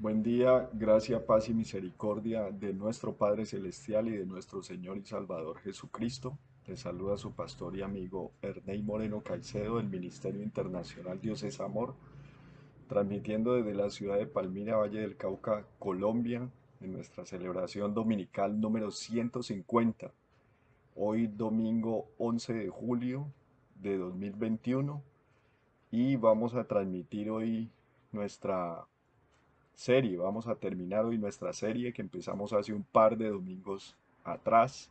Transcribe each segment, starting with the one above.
Buen día, gracia, paz y misericordia de nuestro Padre Celestial y de nuestro Señor y Salvador Jesucristo. Te saluda su pastor y amigo Ernei Moreno Caicedo del Ministerio Internacional Dios es Amor, transmitiendo desde la ciudad de Palmira, Valle del Cauca, Colombia, en nuestra celebración dominical número 150. Hoy domingo 11 de julio de 2021 y vamos a transmitir hoy nuestra serie. Vamos a terminar hoy nuestra serie que empezamos hace un par de domingos atrás,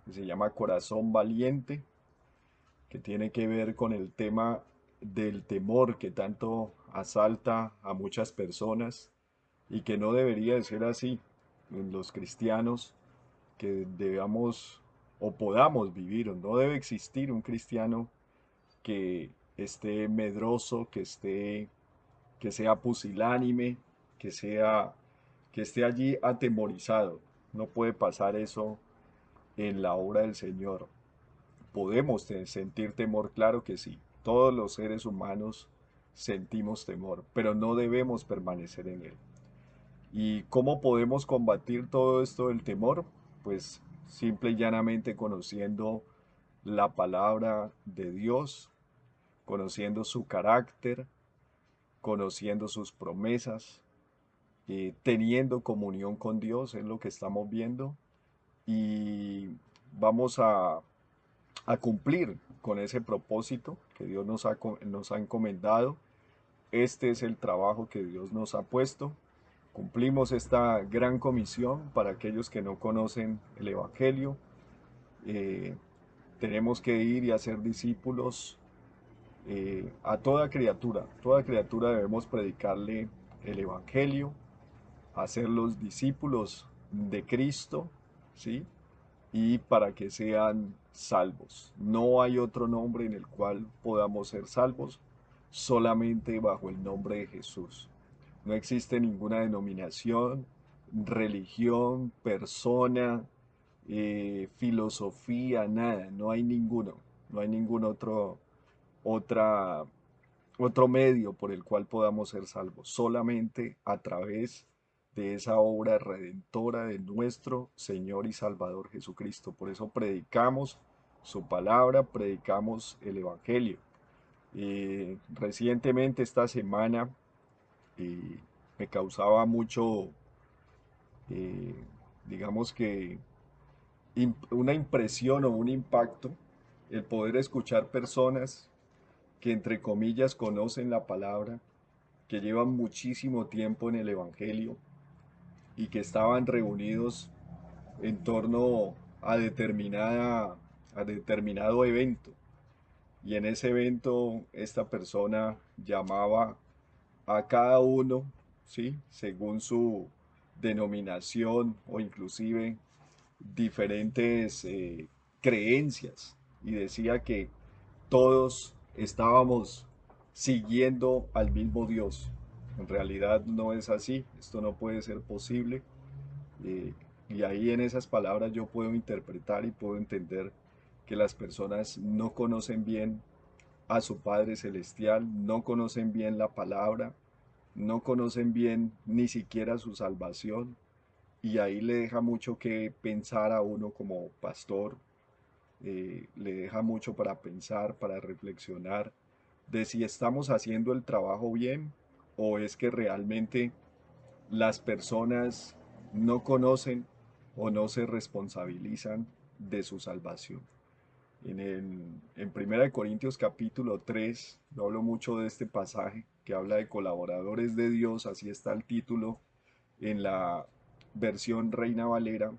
que se llama Corazón Valiente, que tiene que ver con el tema del temor que tanto asalta a muchas personas y que no debería de ser así en los cristianos, que debamos o podamos vivir. No debe existir un cristiano que esté medroso, que sea pusilánime, que esté allí atemorizado. No puede pasar eso en la obra del Señor. ¿Podemos sentir temor? Claro que sí. Todos los seres humanos sentimos temor, pero no debemos permanecer en él. ¿Y cómo podemos combatir todo esto del temor? Pues simple y llanamente conociendo la palabra de Dios, conociendo su carácter, conociendo sus promesas, teniendo comunión con Dios, es lo que estamos viendo, y vamos a cumplir con ese propósito que Dios nos ha encomendado. Este es el trabajo que Dios nos ha puesto. Cumplimos esta gran comisión para aquellos que no conocen el Evangelio. Eh, Tenemos que ir y hacer discípulos a toda criatura. Toda criatura debemos predicarle el Evangelio, hacer los discípulos de Cristo, ¿sí? Y para que sean salvos. No hay otro nombre en el cual podamos ser salvos, solamente bajo el nombre de Jesús. No existe ninguna denominación, religión, persona, filosofía, nada. No hay ninguno. No hay ningún otra, otro medio por el cual podamos ser salvos. Solamente a través de esa obra redentora de nuestro Señor y Salvador Jesucristo. Por eso predicamos su palabra, predicamos el Evangelio. Recientemente, esta semana, eh, me causaba mucho, eh, digamos que, una impresión o un impacto el poder escuchar personas que entre comillas conocen la palabra, que llevan muchísimo tiempo en el Evangelio y que estaban reunidos en torno a determinado evento. Y en ese evento esta persona llamaba a cada uno, ¿sí? Según su denominación o inclusive diferentes creencias, y decía que todos estábamos siguiendo al mismo Dios. En realidad no es así, esto no puede ser posible. eh, y ahí en esas palabras yo puedo interpretar y puedo entender que las personas no conocen bien a su Padre Celestial, no conocen bien la palabra, no conocen bien ni siquiera su salvación, y ahí le deja mucho que pensar a uno como pastor. Le deja mucho para pensar, para reflexionar de si estamos haciendo el trabajo bien o es que realmente las personas no conocen o no se responsabilizan de su salvación. En 1 Corintios capítulo 3, yo hablo mucho de este pasaje que habla de colaboradores de Dios, así está el título en la versión Reina Valera.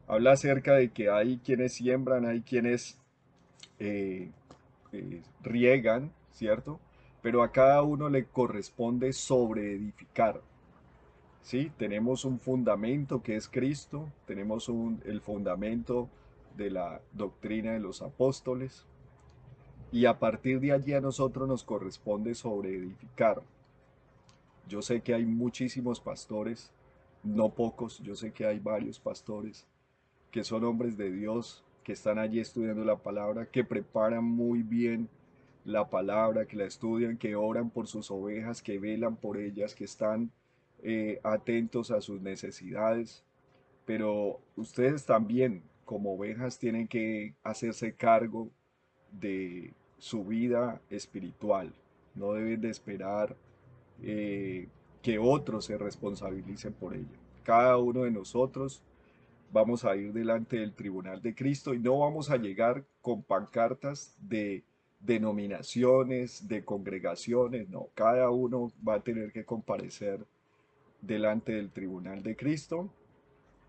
Habla acerca de que hay quienes siembran, hay quienes eh, riegan, ¿cierto? Pero a cada uno le corresponde sobreedificar, ¿sí? Tenemos un fundamento que es Cristo, tenemos el fundamento de la doctrina de los apóstoles, y a partir de allí a nosotros nos corresponde sobreedificar. Yo sé que hay muchísimos pastores, no pocos, yo sé que hay varios pastores que son hombres de Dios, que están allí estudiando la palabra, que preparan muy bien la palabra, que la estudian, que oran por sus ovejas, que velan por ellas, que están atentos a sus necesidades, pero ustedes también, como ovejas, tienen que hacerse cargo de su vida espiritual. No deben de esperar eh, que otros se responsabilicen por ella. Cada uno de nosotros vamos a ir delante del tribunal de Cristo y no vamos a llegar con pancartas de denominaciones, de congregaciones, no, cada uno va a tener que comparecer delante del tribunal de Cristo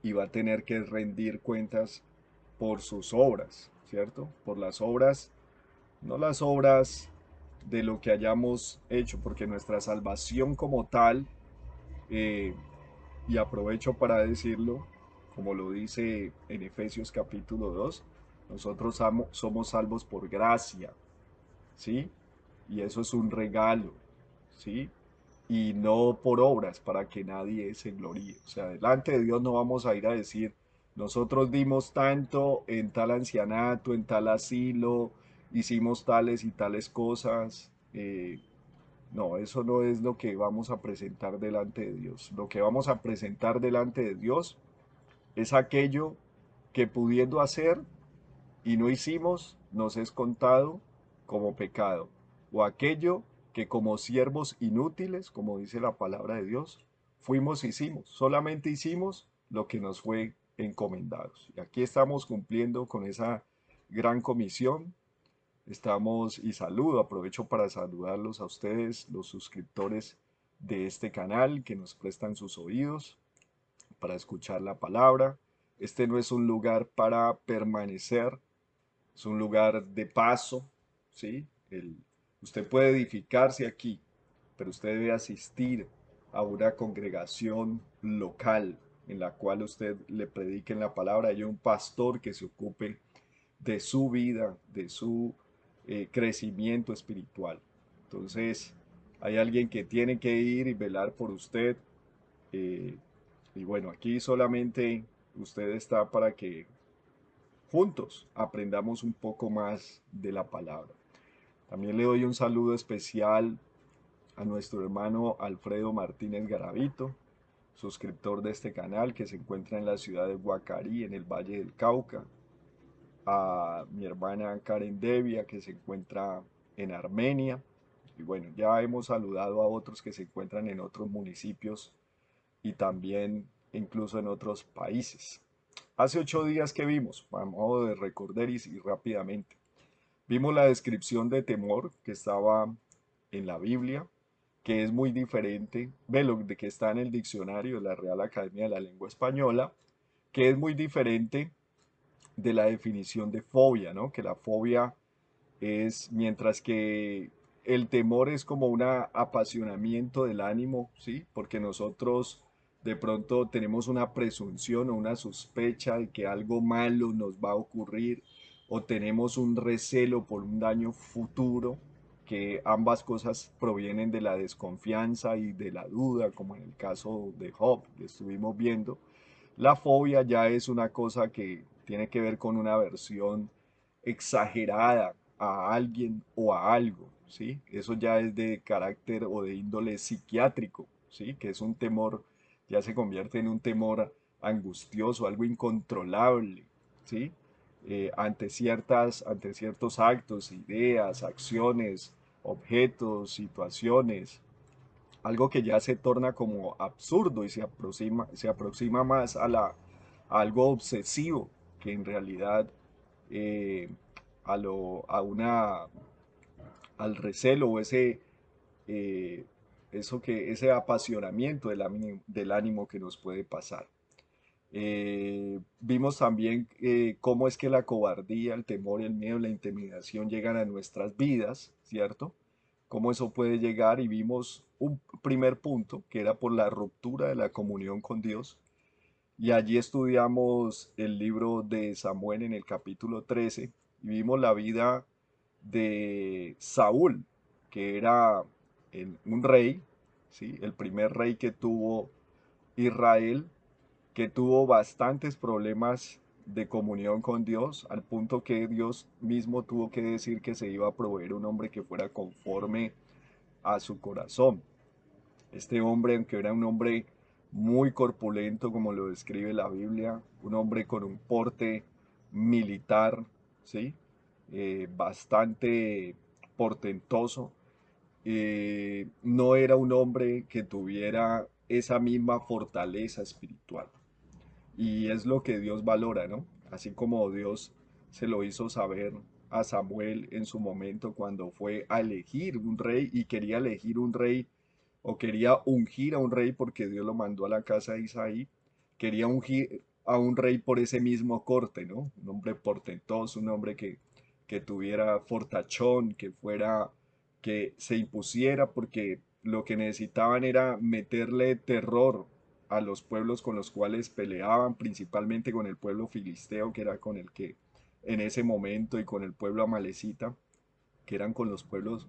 y va a tener que rendir cuentas por sus obras, ¿cierto? Por las obras, no las obras de lo que hayamos hecho, porque nuestra salvación como tal, eh, y aprovecho para decirlo, como lo dice en Efesios capítulo 2, nosotros somos salvos por gracia, ¿sí? Y eso es un regalo, ¿sí? Y no por obras para que nadie se gloríe. O sea, delante de Dios no vamos a ir a decir, nosotros dimos tanto en tal ancianato, en tal asilo, hicimos tales y tales cosas. No, eso no es lo que vamos a presentar delante de Dios. Lo que vamos a presentar delante de Dios es aquello que pudiendo hacer y no hicimos, nos es contado como pecado. O aquello que como siervos inútiles, como dice la palabra de Dios, fuimos, hicimos. Solamente hicimos lo que nos fue encomendado. Y aquí estamos cumpliendo con esa gran comisión. Estamos y saludo, aprovecho para saludarlos a ustedes, los suscriptores de este canal que nos prestan sus oídos para escuchar la palabra. Este no es un lugar para permanecer, es un lugar de paso, ¿sí? Usted puede edificarse aquí, pero usted debe asistir a una congregación local en la cual usted le predique la palabra. Hay un pastor que se ocupe de su vida, de su crecimiento espiritual. Entonces, hay alguien que tiene que ir y velar por usted. eh, y bueno, aquí solamente usted está para que juntos aprendamos un poco más de la palabra. También le doy un saludo especial a nuestro hermano Alfredo Martínez Garavito, suscriptor de este canal que se encuentra en la ciudad de Guacarí, en el Valle del Cauca, a mi hermana Karen Devia que se encuentra en Armenia, y bueno, ya hemos saludado a otros que se encuentran en otros municipios y también incluso en otros países. Hace 8 días que vimos, a modo de recordar y rápidamente, vimos la descripción de temor que estaba en la Biblia, que es muy diferente de lo de que está en el diccionario de la Real Academia de la Lengua Española, que es muy diferente de la definición de fobia, ¿no? Que la fobia es, mientras que el temor es como un apasionamiento del ánimo, ¿sí? Porque nosotros de pronto tenemos una presunción o una sospecha de que algo malo nos va a ocurrir o tenemos un recelo por un daño futuro, que ambas cosas provienen de la desconfianza y de la duda, como en el caso de Job que estuvimos viendo. La fobia ya es una cosa que tiene que ver con una versión exagerada a alguien o a algo, ¿sí? Eso ya es de carácter o de índole psiquiátrico, ¿sí? Que es un temor, ya se convierte en un temor angustioso, algo incontrolable, ¿sí? Ante ciertos actos, ideas, acciones, objetos, situaciones, algo que ya se torna como absurdo y se aproxima más a algo obsesivo que en realidad eh, a una, al recelo o eh, ese apasionamiento del ánimo que nos puede pasar. Vimos también cómo es que la cobardía, el temor, el miedo, la intimidación llegan a nuestras vidas, ¿cierto? Cómo eso puede llegar y vimos un primer punto que era por la ruptura de la comunión con Dios. Y allí estudiamos el libro de Samuel en el capítulo 13 y vimos la vida de Saúl, que era un rey, ¿sí? El primer rey que tuvo Israel, que tuvo bastantes problemas de comunión con Dios, al punto que Dios mismo tuvo que decir que se iba a proveer un hombre que fuera conforme a su corazón. Este hombre, aunque era un hombre muy corpulento, como lo describe la Biblia, un hombre con un porte militar, ¿sí? Bastante portentoso, no era un hombre que tuviera esa misma fortaleza espiritual. Y es lo que Dios valora, ¿no? Así como Dios se lo hizo saber a Samuel en su momento cuando fue a elegir un rey y quería elegir un rey o quería ungir a un rey porque Dios lo mandó a la casa de Isaí, quería ungir a un rey por ese mismo corte, ¿no? Un hombre portentoso, un hombre que tuviera fortachón, que fuera, que se impusiera, porque lo que necesitaban era meterle terror a los pueblos con los cuales peleaban, principalmente con el pueblo filisteo, que era con el que en ese momento, y con el pueblo amalecita, que eran con los pueblos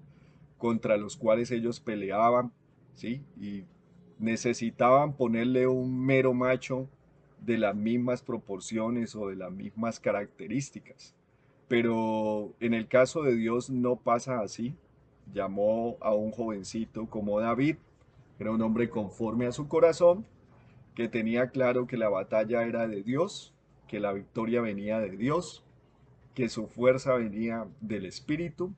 contra los cuales ellos peleaban, ¿sí? Y necesitaban ponerle un mero macho de las mismas proporciones o de las mismas características. Pero en el caso de Dios no pasa así. Llamó a un jovencito como David, era un hombre conforme a su corazón, que tenía claro que la batalla era de Dios, que la victoria venía de Dios, que su fuerza venía del Espíritu.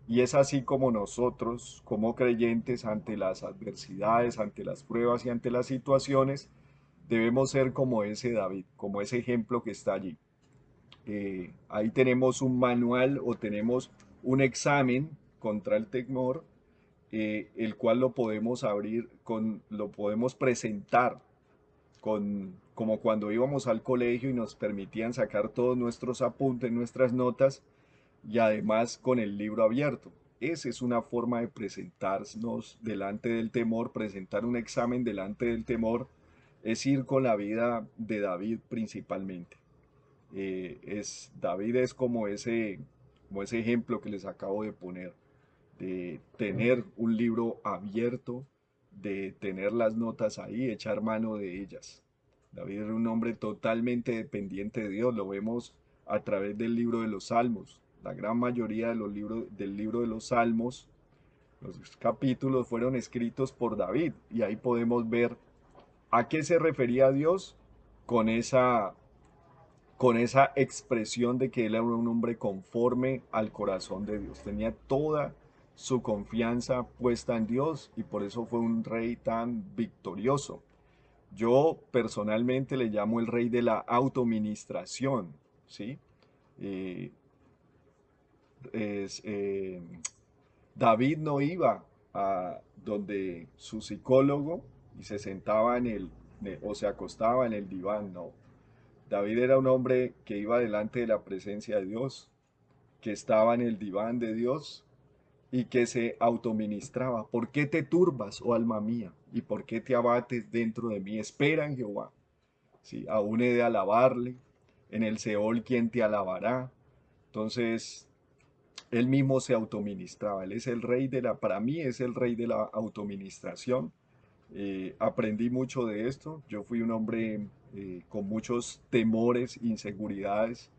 Y es así como nosotros, como creyentes, ante las adversidades, ante las pruebas y ante las situaciones, debemos ser como ese David, como ese ejemplo que está allí. Ahí tenemos un manual o tenemos un examen contra el temor, el cual lo podemos abrir, lo podemos presentar como cuando íbamos al colegio y nos permitían sacar todos nuestros apuntes, nuestras notas, y además con el libro abierto. Esa es una forma de presentarnos delante del temor, presentar un examen delante del temor, es ir con la vida de David principalmente. David es como ese ejemplo que les acabo de poner, de tener un libro abierto, de tener las notas ahí, echar mano de ellas. David era un hombre totalmente dependiente de Dios, lo vemos a través del libro de los Salmos. La gran mayoría de los libros del libro de los Salmos, los capítulos fueron escritos por David y ahí podemos ver a qué se refería Dios con con esa expresión de que él era un hombre conforme al corazón de Dios. Tenía toda su confianza puesta en Dios y por eso fue un rey tan victorioso. Yo personalmente le llamo el rey de la autoministración, ¿sí? Eh, es, David no iba a donde su psicólogo y se sentaba o se acostaba en el diván, no. David era un hombre que iba delante de la presencia de Dios, que estaba en el diván de Dios y que se autoministraba. ¿Por qué te turbas, oh alma mía? ¿Y por qué te abates dentro de mí? Espera en Jehová. Sí, aún he de alabarle. En el Seol, ¿quién te alabará? Entonces, él mismo se autoministraba. Él es el rey para mí es el rey de la autoministración. Aprendí mucho de esto. Yo fui un hombre con muchos temores, inseguridades,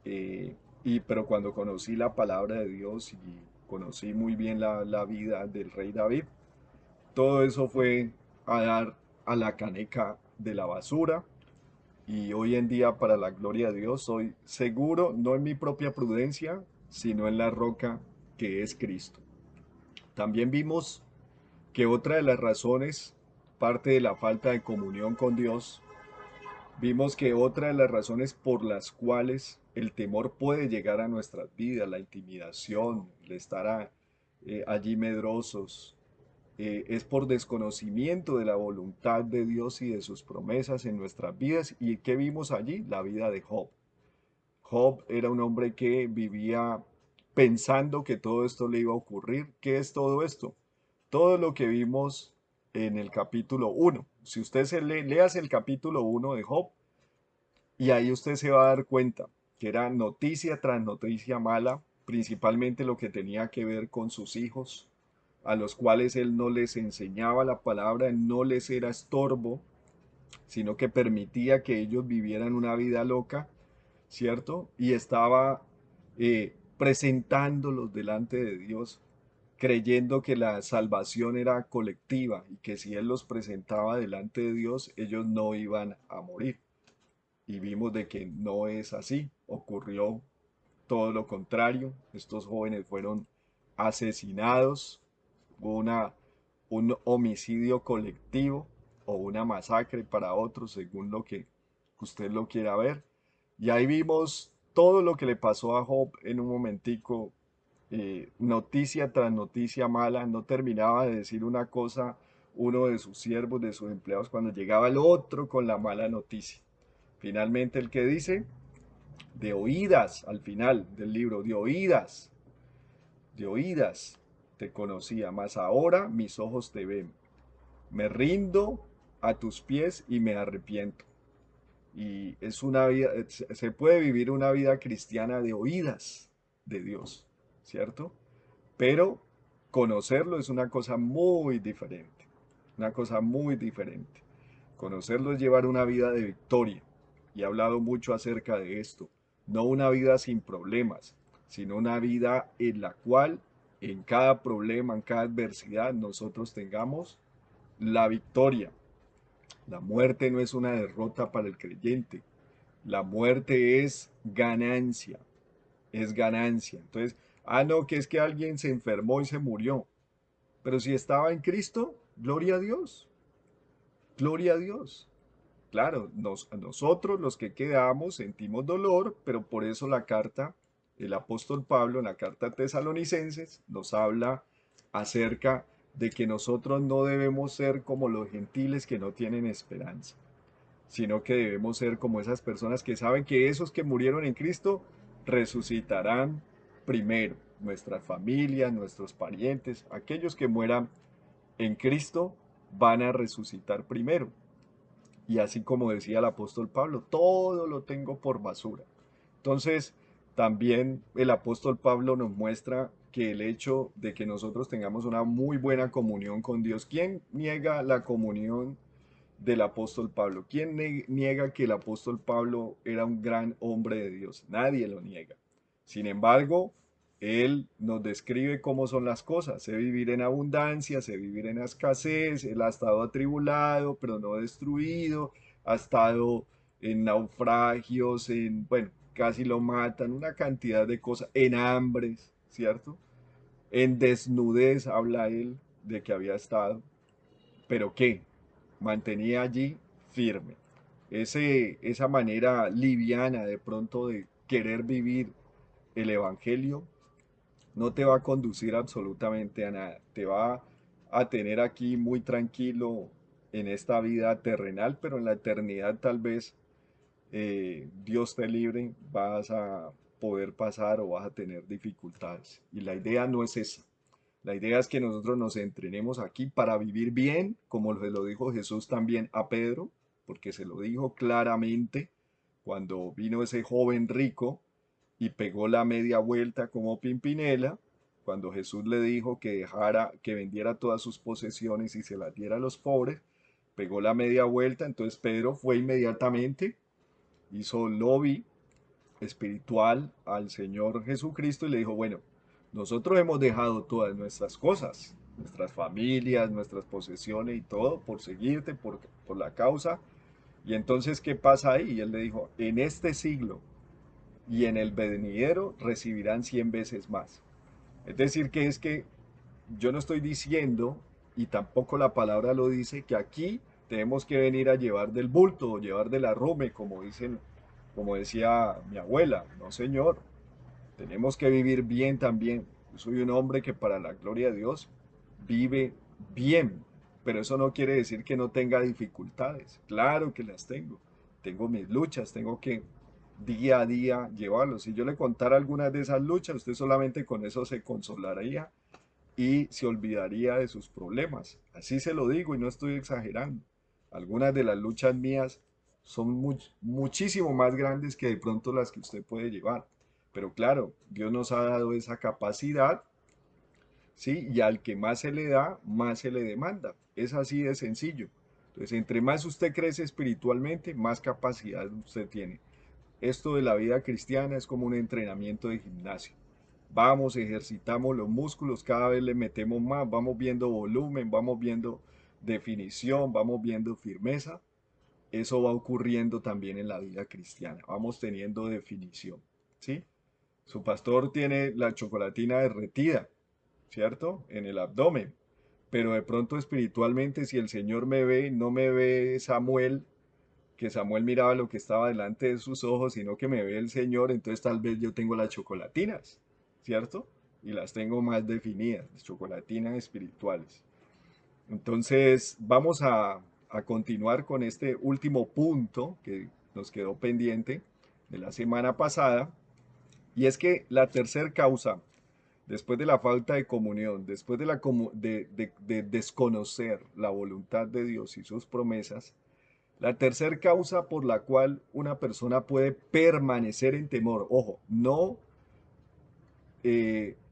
pero cuando conocí la palabra de Dios y conocí muy bien la vida del rey David, todo eso fue a dar a la caneca de la basura. Y hoy en día, para la gloria de Dios, soy seguro, no en mi propia prudencia, sino en la roca que es Cristo. También vimos que otra de las razones, parte de la falta de comunión con Dios, vimos que otra de las razones por las cuales el temor puede llegar a nuestras vidas, la intimidación, el estar allí medrosos, es por desconocimiento de la voluntad de Dios y de sus promesas en nuestras vidas. ¿Y qué vimos allí? La vida de Job. Job era un hombre que vivía pensando que todo esto le iba a ocurrir. ¿Qué es todo esto? Todo lo que vimos en el capítulo 1. Si usted leas el capítulo 1 de Job, y ahí usted se va a dar cuenta que era noticia tras noticia mala, principalmente lo que tenía que ver con sus hijos, a los cuales él no les enseñaba la palabra, no les era estorbo, sino que permitía que ellos vivieran una vida loca, ¿cierto? Y estaba presentándolos delante de Dios. creyendo que la salvación era colectiva y que si Él los presentaba delante de Dios, ellos no iban a morir. Y vimos de que no es así. Ocurrió todo lo contrario. Estos jóvenes fueron asesinados. Hubo un homicidio colectivo o una masacre para otros, según lo que usted lo quiera ver. Y ahí vimos todo lo que le pasó a Job en un momentico, noticia tras noticia mala. No terminaba de decir una cosa uno de sus siervos, de sus empleados, cuando llegaba el otro con la mala noticia. Finalmente el que dice, de oídas, al final del libro, de oídas te conocía, mas ahora mis ojos te ven. Me rindo a tus pies y me arrepiento. Y es una vida, se puede vivir una vida cristiana de oídas de Dios, ¿cierto? Pero conocerlo es una cosa muy diferente, una cosa muy diferente. Conocerlo es llevar una vida de victoria. Y he hablado mucho acerca de esto. No una vida sin problemas, sino una vida en la cual en cada problema, en cada adversidad, nosotros tengamos la victoria. La muerte no es una derrota para el creyente. La muerte es ganancia, es ganancia. Entonces, no, que es que alguien se enfermó y se murió. Pero si estaba en Cristo, gloria a Dios, gloria a Dios. Claro, nosotros los que quedamos sentimos dolor, pero por eso la carta, el apóstol Pablo en la carta a Tesalonicenses nos habla acerca de que nosotros no debemos ser como los gentiles que no tienen esperanza, sino que debemos ser como esas personas que saben que esos que murieron en Cristo resucitarán primero. Nuestras familias, nuestros parientes, aquellos que mueran en Cristo van a resucitar primero. Y así como decía el apóstol Pablo, todo lo tengo por basura. Entonces, también el apóstol Pablo nos muestra que el hecho de que nosotros tengamos una muy buena comunión con Dios, ¿quién niega la comunión del apóstol Pablo? ¿Quién niega que el apóstol Pablo era un gran hombre de Dios? Nadie lo niega. Sin embargo, él nos describe cómo son las cosas. Sé vivir en abundancia, sé vivir en escasez. Él ha estado atribulado, pero no destruido. Ha estado en naufragios, bueno, casi lo matan, una cantidad de cosas, en hambres, ¿cierto? En desnudez habla él de que había estado. ¿Pero qué? Mantenía allí firme. Esa manera liviana de pronto de querer vivir el Evangelio no te va a conducir absolutamente a nada. Te va a tener aquí muy tranquilo en esta vida terrenal, pero en la eternidad tal vez Dios te libre, vas a poder pasar o vas a tener dificultades. Y la idea no es esa. La idea es que nosotros nos entrenemos aquí para vivir bien, como se lo dijo Jesús también a Pedro, porque se lo dijo claramente cuando vino ese joven rico y pegó la media vuelta como Pimpinela, cuando Jesús le dijo que dejara, que vendiera todas sus posesiones y se las diera a los pobres, pegó la media vuelta, entonces Pedro fue inmediatamente, hizo lobby espiritual al Señor Jesucristo y le dijo, bueno, nosotros hemos dejado todas nuestras cosas, nuestras familias, nuestras posesiones y todo por seguirte, por la causa. Y entonces, ¿qué pasa ahí? Y él le dijo, en este siglo y en el venidero recibirán 100 veces más. Es decir, que es que yo no estoy diciendo, y tampoco la palabra lo dice, que aquí tenemos que venir a llevar del bulto o llevar de la arrume, como dicen, como decía mi abuela. No, señor, tenemos que vivir bien también. Yo soy un hombre que para la gloria de Dios vive bien, pero eso no quiere decir que no tenga dificultades. Claro que las tengo. Tengo mis luchas, tengo que día a día llevarlos. Si yo le contara algunas de esas luchas, usted solamente con eso se consolaría y se olvidaría de sus problemas. Así se lo digo y no estoy exagerando. Algunas de las luchas mías son muchísimo más grandes que de pronto las que usted puede llevar. Pero claro, Dios nos ha dado esa capacidad, ¿sí? Y al que más se le da, más se le demanda. Es así de sencillo. Entonces, entre más usted crece espiritualmente, más capacidad usted tiene. Esto de la vida cristiana es como un entrenamiento de gimnasio. Vamos, ejercitamos los músculos, cada vez le metemos más, vamos viendo volumen, vamos viendo definición, vamos viendo firmeza. Eso va ocurriendo también en la vida cristiana. Vamos teniendo definición, ¿sí? Su pastor tiene la chocolatina derretida, ¿cierto? En el abdomen. Pero de pronto espiritualmente, si el Señor me ve, no me ve Samuel, que Samuel miraba lo que estaba delante de sus ojos, sino que me ve el Señor, entonces tal vez yo tengo las chocolatinas, ¿cierto? Y las tengo más definidas, las chocolatinas espirituales. Entonces, vamos a continuar con este último punto que nos quedó pendiente de la semana pasada, y es que la tercera causa, después de la falta de comunión, después de, de desconocer la voluntad de Dios y sus promesas, la tercera causa por la cual una persona puede permanecer en temor, ojo, no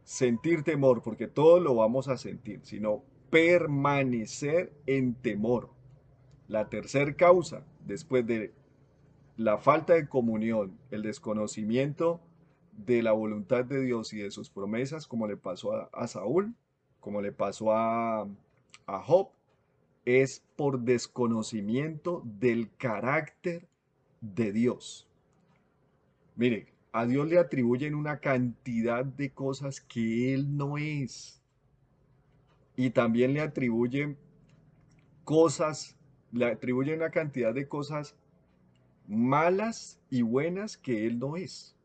sentir temor, porque todos lo vamos a sentir, sino permanecer en temor. La tercera causa, después de la falta de comunión, el desconocimiento de la voluntad de Dios y de sus promesas, como le pasó a Saúl, como le pasó a Job, es por desconocimiento del carácter de Dios. Mire, a Dios le atribuyen una cantidad de cosas que Él no es. Y también le atribuyen una cantidad de cosas malas y buenas que Él no es.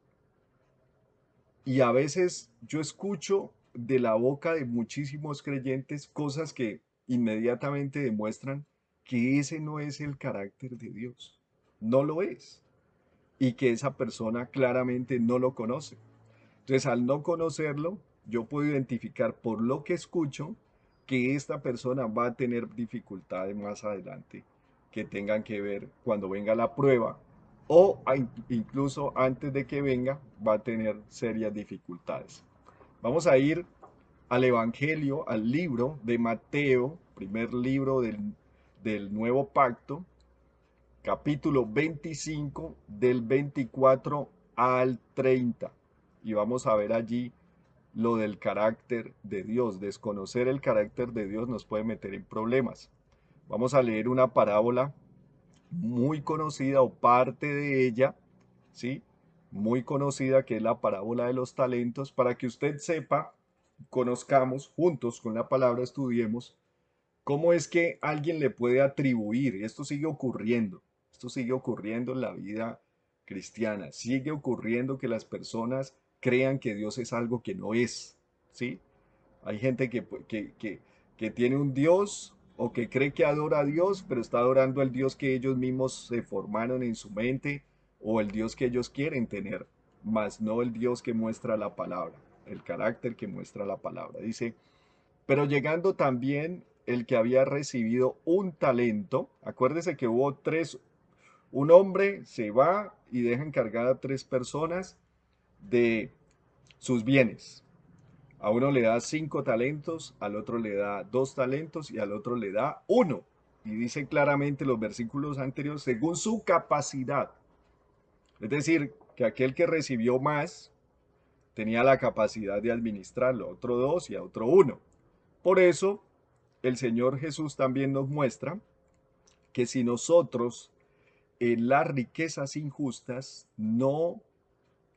Y a veces yo escucho de la boca de muchísimos creyentes cosas que inmediatamente demuestran que ese no es el carácter de Dios. No lo es. Y que esa persona claramente no lo conoce. Entonces, al no conocerlo, yo puedo identificar por lo que escucho que esta persona va a tener dificultades más adelante que tengan que ver cuando venga la prueba o incluso antes de que venga va a tener serias dificultades. Vamos a ir al Evangelio, al libro de Mateo, primer libro del Nuevo Pacto, capítulo 25 del 24 al 30. Y vamos a ver allí lo del carácter de Dios. Desconocer el carácter de Dios nos puede meter en problemas. Vamos a leer una parábola muy conocida o parte de ella, ¿sí? Muy conocida, que es la parábola de los talentos, para que usted sepa, conozcamos juntos con la palabra, estudiemos cómo es que alguien le puede atribuir, y esto sigue ocurriendo en la vida cristiana, sigue ocurriendo que las personas crean que Dios es algo que no es, ¿sí? Hay gente que tiene un Dios o que cree que adora a Dios, pero está adorando al Dios que ellos mismos se formaron en su mente o el Dios que ellos quieren tener, más no el Dios que muestra la palabra, el carácter que muestra la palabra. Dice, pero llegando también el que había recibido un talento, acuérdese que hubo tres, un hombre se va y deja encargada a tres personas de sus bienes. A uno le da 5 talentos, al otro le da 2 talentos y al otro le da uno. Y dice claramente los versículos anteriores, según su capacidad. Es decir, que aquel que recibió más tenía la capacidad de administrarlo, a otro 2 y a otro uno. Por eso, el Señor Jesús también nos muestra que si nosotros en las riquezas injustas no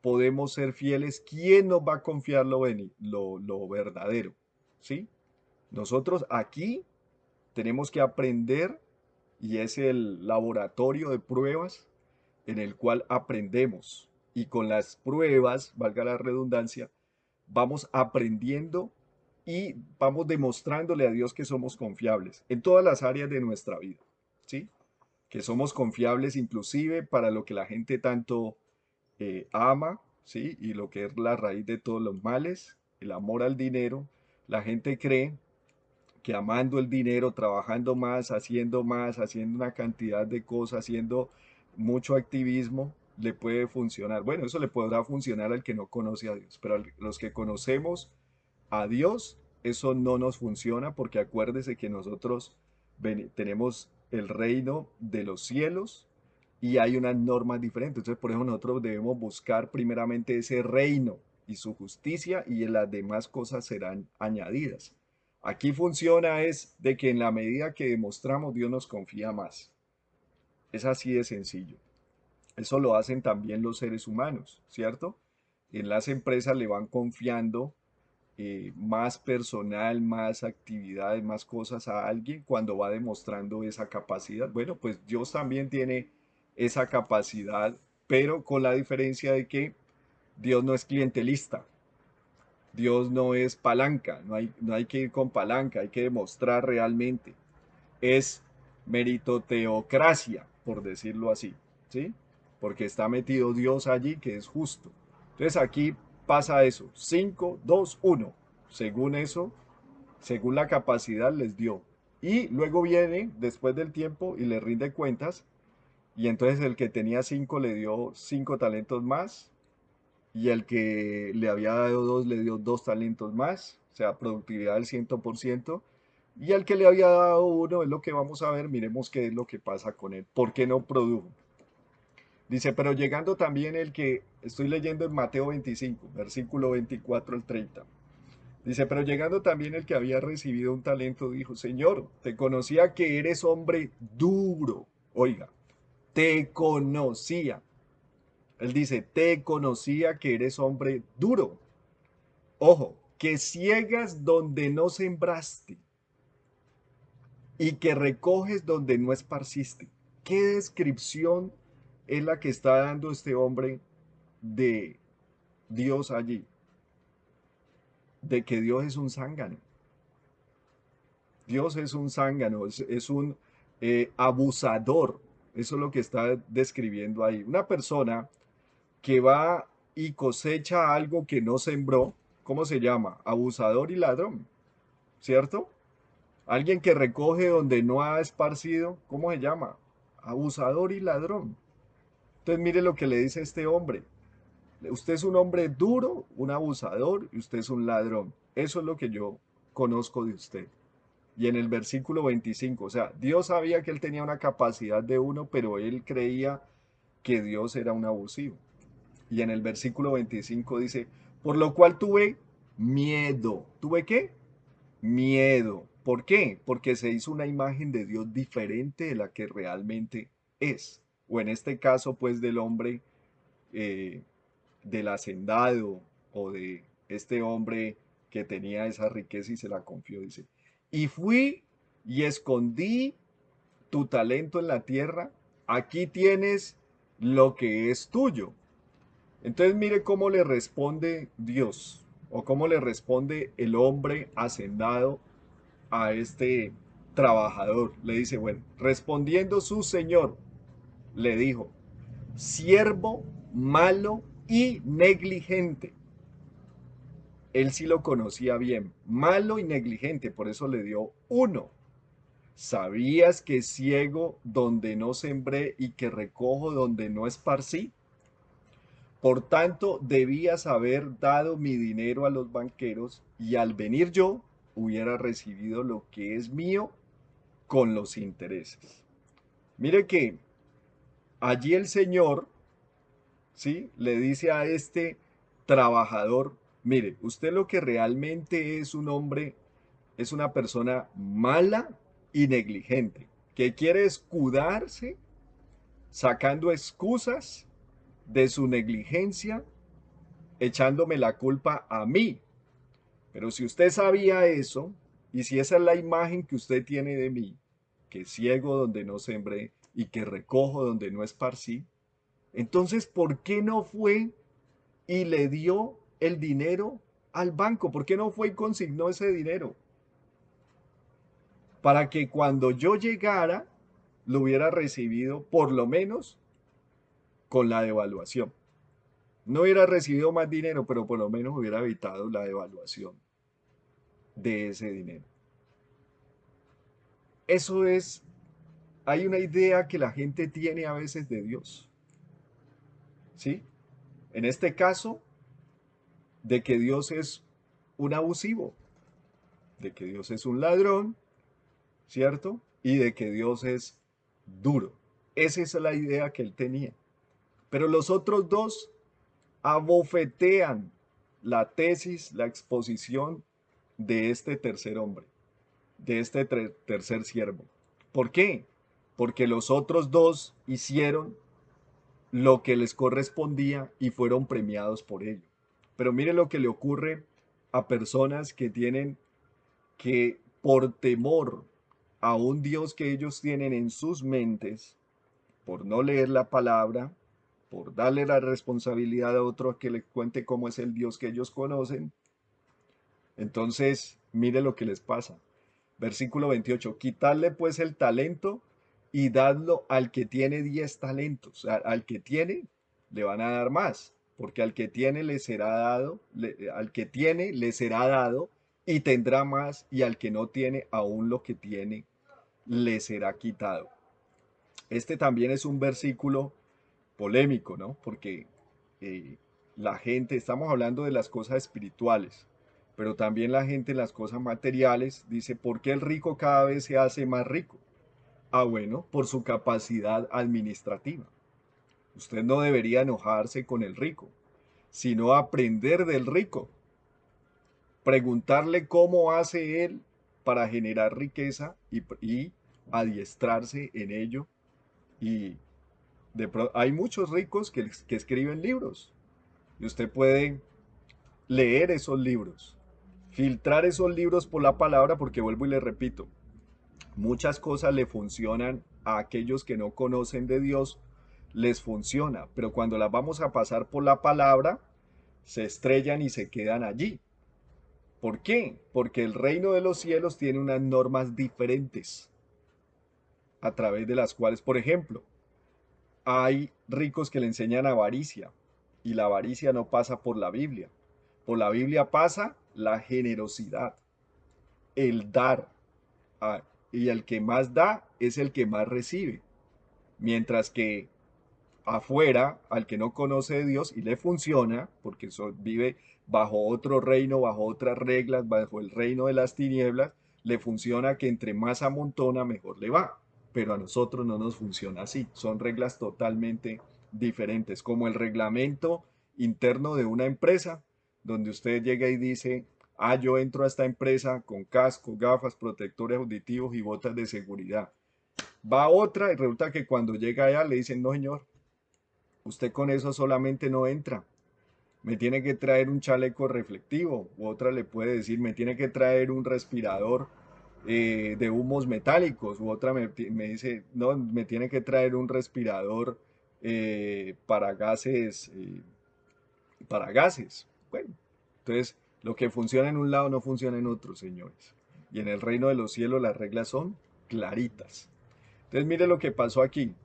podemos ser fieles, ¿quién nos va a confiar lo verdadero? ¿Sí? Nosotros aquí tenemos que aprender y es el laboratorio de pruebas en el cual aprendemos. Y con las pruebas, valga la redundancia, vamos aprendiendo y vamos demostrándole a Dios que somos confiables en todas las áreas de nuestra vida, ¿sí? Que somos confiables inclusive para lo que la gente tanto ama, ¿sí? Y lo que es la raíz de todos los males, el amor al dinero. La gente cree que amando el dinero, trabajando más, haciendo una cantidad de cosas, haciendo mucho activismo, le puede funcionar. Bueno, eso le podrá funcionar al que no conoce a Dios, pero a los que conocemos a Dios, eso no nos funciona porque acuérdese que nosotros tenemos el reino de los cielos y hay unas normas diferentes. Entonces, por eso nosotros debemos buscar primeramente ese reino y su justicia, y las demás cosas serán añadidas. Aquí funciona es de que en la medida que demostramos, Dios nos confía más. Es así de sencillo. Eso lo hacen también los seres humanos, ¿cierto? En las empresas le van confiando más personal, más actividades, más cosas a alguien cuando va demostrando esa capacidad. Bueno, pues Dios también tiene esa capacidad, pero con la diferencia de que Dios no es clientelista. Dios no es palanca, no hay que ir con palanca, hay que demostrar realmente. Es meritocracia, por decirlo así, ¿sí? Porque está metido Dios allí, que es justo. Entonces aquí pasa eso, 5, 2, 1. Según eso, según la capacidad les dio. Y luego viene, después del tiempo, y le rinde cuentas, y entonces el que tenía 5 le dio 5 talentos más, y el que le había dado 2 le dio 2 talentos más, o sea, productividad del 100%. Y al que le había dado uno es lo que vamos a ver, miremos qué es lo que pasa con él, por qué no produjo. Dice, pero llegando también el que, estoy leyendo en Mateo 25, versículo 24 al 30. Dice, pero llegando también el que había recibido un talento, dijo, Señor, te conocía que eres hombre duro. Oiga, te conocía. Él dice, te conocía que eres hombre duro. Ojo, que ciegas donde no sembraste y que recoges donde no esparciste. ¿Qué descripción es la que está dando este hombre de Dios allí? De que Dios es un zángano. Dios es un zángano, es un abusador. Eso es lo que está describiendo ahí. Una persona que va y cosecha algo que no sembró, ¿cómo se llama? Abusador y ladrón, ¿cierto? Alguien que recoge donde no ha esparcido, ¿cómo se llama? Abusador y ladrón. Entonces mire lo que le dice este hombre. Usted es un hombre duro, un abusador y usted es un ladrón. Eso es lo que yo conozco de usted. Y en el versículo 25, o sea, Dios sabía que él tenía una capacidad de uno, pero él creía que Dios era un abusivo. Y en el versículo 25 dice, por lo cual tuve miedo. ¿Tuve qué? Miedo. ¿Por qué? Porque se hizo una imagen de Dios diferente de la que realmente es. O en este caso, pues, del hombre, eh, del hacendado o de este hombre que tenía esa riqueza y se la confió. Dice, y fui y escondí tu talento en la tierra. Aquí tienes lo que es tuyo. Entonces mire cómo le responde Dios o cómo le responde el hombre hacendado a este trabajador. Le dice, bueno, respondiendo su señor, le dijo, siervo malo y negligente. Él sí lo conocía bien, malo y negligente, por eso le dio uno. ¿Sabías que ciego donde no sembré y que recojo donde no esparcí? Por tanto, debías haber dado mi dinero a los banqueros y al venir yo hubiera recibido lo que es mío con los intereses. Mire que allí el Señor, ¿sí? Le dice a este trabajador, mire, usted lo que realmente es un hombre, es una persona mala y negligente, que quiere escudarse sacando excusas de su negligencia, echándome la culpa a mí. Pero si usted sabía eso, y si esa es la imagen que usted tiene de mí, que ciego donde no sembré y que recojo donde no esparcí, entonces, ¿por qué no fue y le dio el dinero al banco? ¿Por qué no fue y consignó ese dinero? Para que cuando yo llegara, lo hubiera recibido por lo menos con la devaluación. No hubiera recibido más dinero, pero por lo menos hubiera evitado la devaluación de ese dinero. Eso es, hay una idea que la gente tiene a veces de Dios, ¿sí? En este caso, de que Dios es un abusivo, de que Dios es un ladrón, ¿cierto? Y de que Dios es duro. Esa es la idea que él tenía. Pero los otros dos abofetean la tesis, la exposición de este tercer hombre, de este tercer siervo. ¿Por qué? Porque los otros dos hicieron lo que les correspondía y fueron premiados por ello. Pero mire lo que le ocurre a personas que tienen que, por temor a un Dios que ellos tienen en sus mentes, por no leer la palabra, por darle la responsabilidad a otro a que le cuente cómo es el Dios que ellos conocen, entonces mire lo que les pasa. Versículo 28, quitarle pues el talento y dadlo al que tiene 10 talentos. Al que tiene le van a dar más, porque al que tiene le será dado, al que tiene le será dado y tendrá más, y al que no tiene aún lo que tiene le será quitado. Este también es un versículo polémico, ¿no? Porque eh, la gente, estamos hablando de las cosas espirituales, pero también la gente en las cosas materiales dice, ¿por qué el rico cada vez se hace más rico? Ah, bueno, por su capacidad administrativa. Usted no debería enojarse con el rico, sino aprender del rico, preguntarle cómo hace él para generar riqueza y adiestrarse en ello. Y hay muchos ricos que escriben libros y usted puede leer esos libros, filtrar esos libros por la palabra, porque vuelvo y le repito, muchas cosas le funcionan a aquellos que no conocen de Dios, les funciona, pero cuando las vamos a pasar por la palabra, se estrellan y se quedan allí. ¿Por qué? Porque el reino de los cielos tiene unas normas diferentes a través de las cuales, por ejemplo, hay ricos que le enseñan avaricia y la avaricia no pasa por la Biblia. Por la Biblia pasa la generosidad, el dar. Ah, y el que más da es el que más recibe. Mientras que afuera, al que no conoce de Dios y le funciona, porque vive bajo otro reino, bajo otras reglas, bajo el reino de las tinieblas, le funciona que entre más amontona, mejor le va. Pero a nosotros no nos funciona así. Son reglas totalmente diferentes, como el reglamento interno de una empresa, donde usted llega y dice, ah, yo entro a esta empresa con casco, gafas, protectores auditivos y botas de seguridad. Va otra y resulta que cuando llega allá le dicen, no señor, usted con eso solamente no entra. Me tiene que traer un chaleco reflectivo. U otra le puede decir, me tiene que traer un respirador de humos metálicos. U otra me dice, no, me tiene que traer un respirador para gases, para gases. Bueno, entonces lo que funciona en un lado no funciona en otro, señores. Y en el reino de los cielos las reglas son claritas. Entonces mire lo que pasó aquí.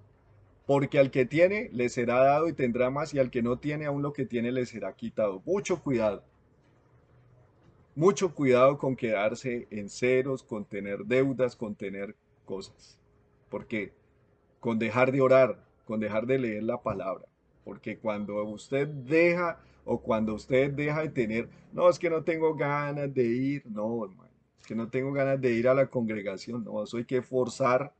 Porque al que tiene le será dado y tendrá más, y al que no tiene aún lo que tiene le será quitado. Mucho cuidado con quedarse en ceros, con tener deudas, con tener cosas. Porque con dejar de orar, con dejar de leer la palabra. Porque cuando usted deja o cuando usted deja de tener, no, es que no tengo ganas de ir, no, hermano, es que no tengo ganas de ir a la congregación, no, eso hay que forzar.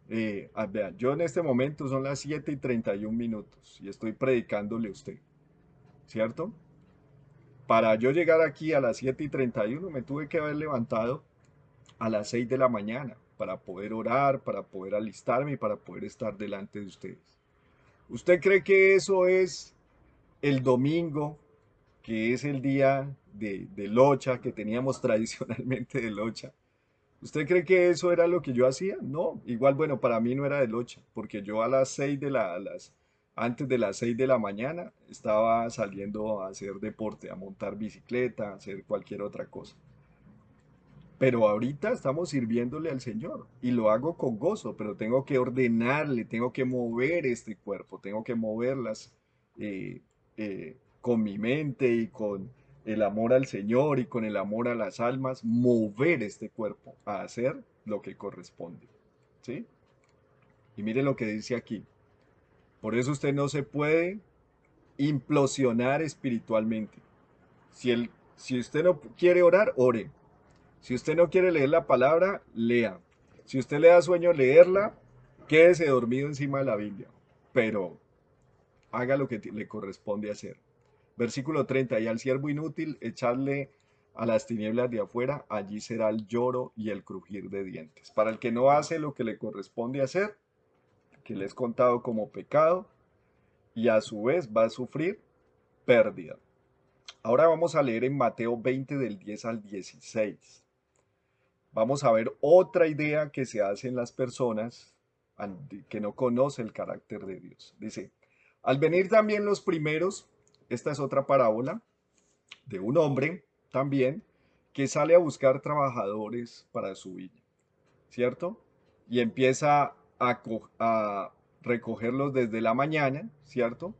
Vean, yo en este momento son las 7:31 y estoy predicándole a usted, ¿cierto? Para yo llegar aquí a las 7:31 me tuve que haber levantado a las 6 de la mañana para poder orar, para poder alistarme y para poder estar delante de ustedes. ¿Usted cree que eso es el domingo, que es el día de locha, que teníamos tradicionalmente de locha? ¿Usted cree que eso era lo que yo hacía? No, igual, bueno, para mí no era de locha, porque yo a las 6 antes de las 6 de la mañana estaba saliendo a hacer deporte, a montar bicicleta, a hacer cualquier otra cosa. Pero ahorita estamos sirviéndole al Señor y lo hago con gozo, pero tengo que ordenarle, tengo que mover este cuerpo, tengo que moverlas con mi mente y con el amor al Señor y con el amor a las almas, mover este cuerpo a hacer lo que corresponde. ¿Sí? Y mire lo que dice aquí. Por eso usted no se puede implosionar espiritualmente. Si usted no quiere orar, ore. Si usted no quiere leer la palabra, lea. Si usted le da sueño leerla, quédese dormido encima de la Biblia. Pero haga lo que le corresponde hacer. Versículo 30, y al siervo inútil echarle a las tinieblas de afuera, allí será el lloro y el crujir de dientes. Para el que no hace lo que le corresponde hacer, que le es contado como pecado, y a su vez va a sufrir pérdida. Ahora vamos a leer en Mateo 20 del 10 al 16. Vamos a ver otra idea que se hace en las personas que no conocen el carácter de Dios. Dice, al venir también los primeros, esta es otra parábola de un hombre también que sale a buscar trabajadores para su viña, ¿cierto? Y empieza a recogerlos desde la mañana, ¿cierto?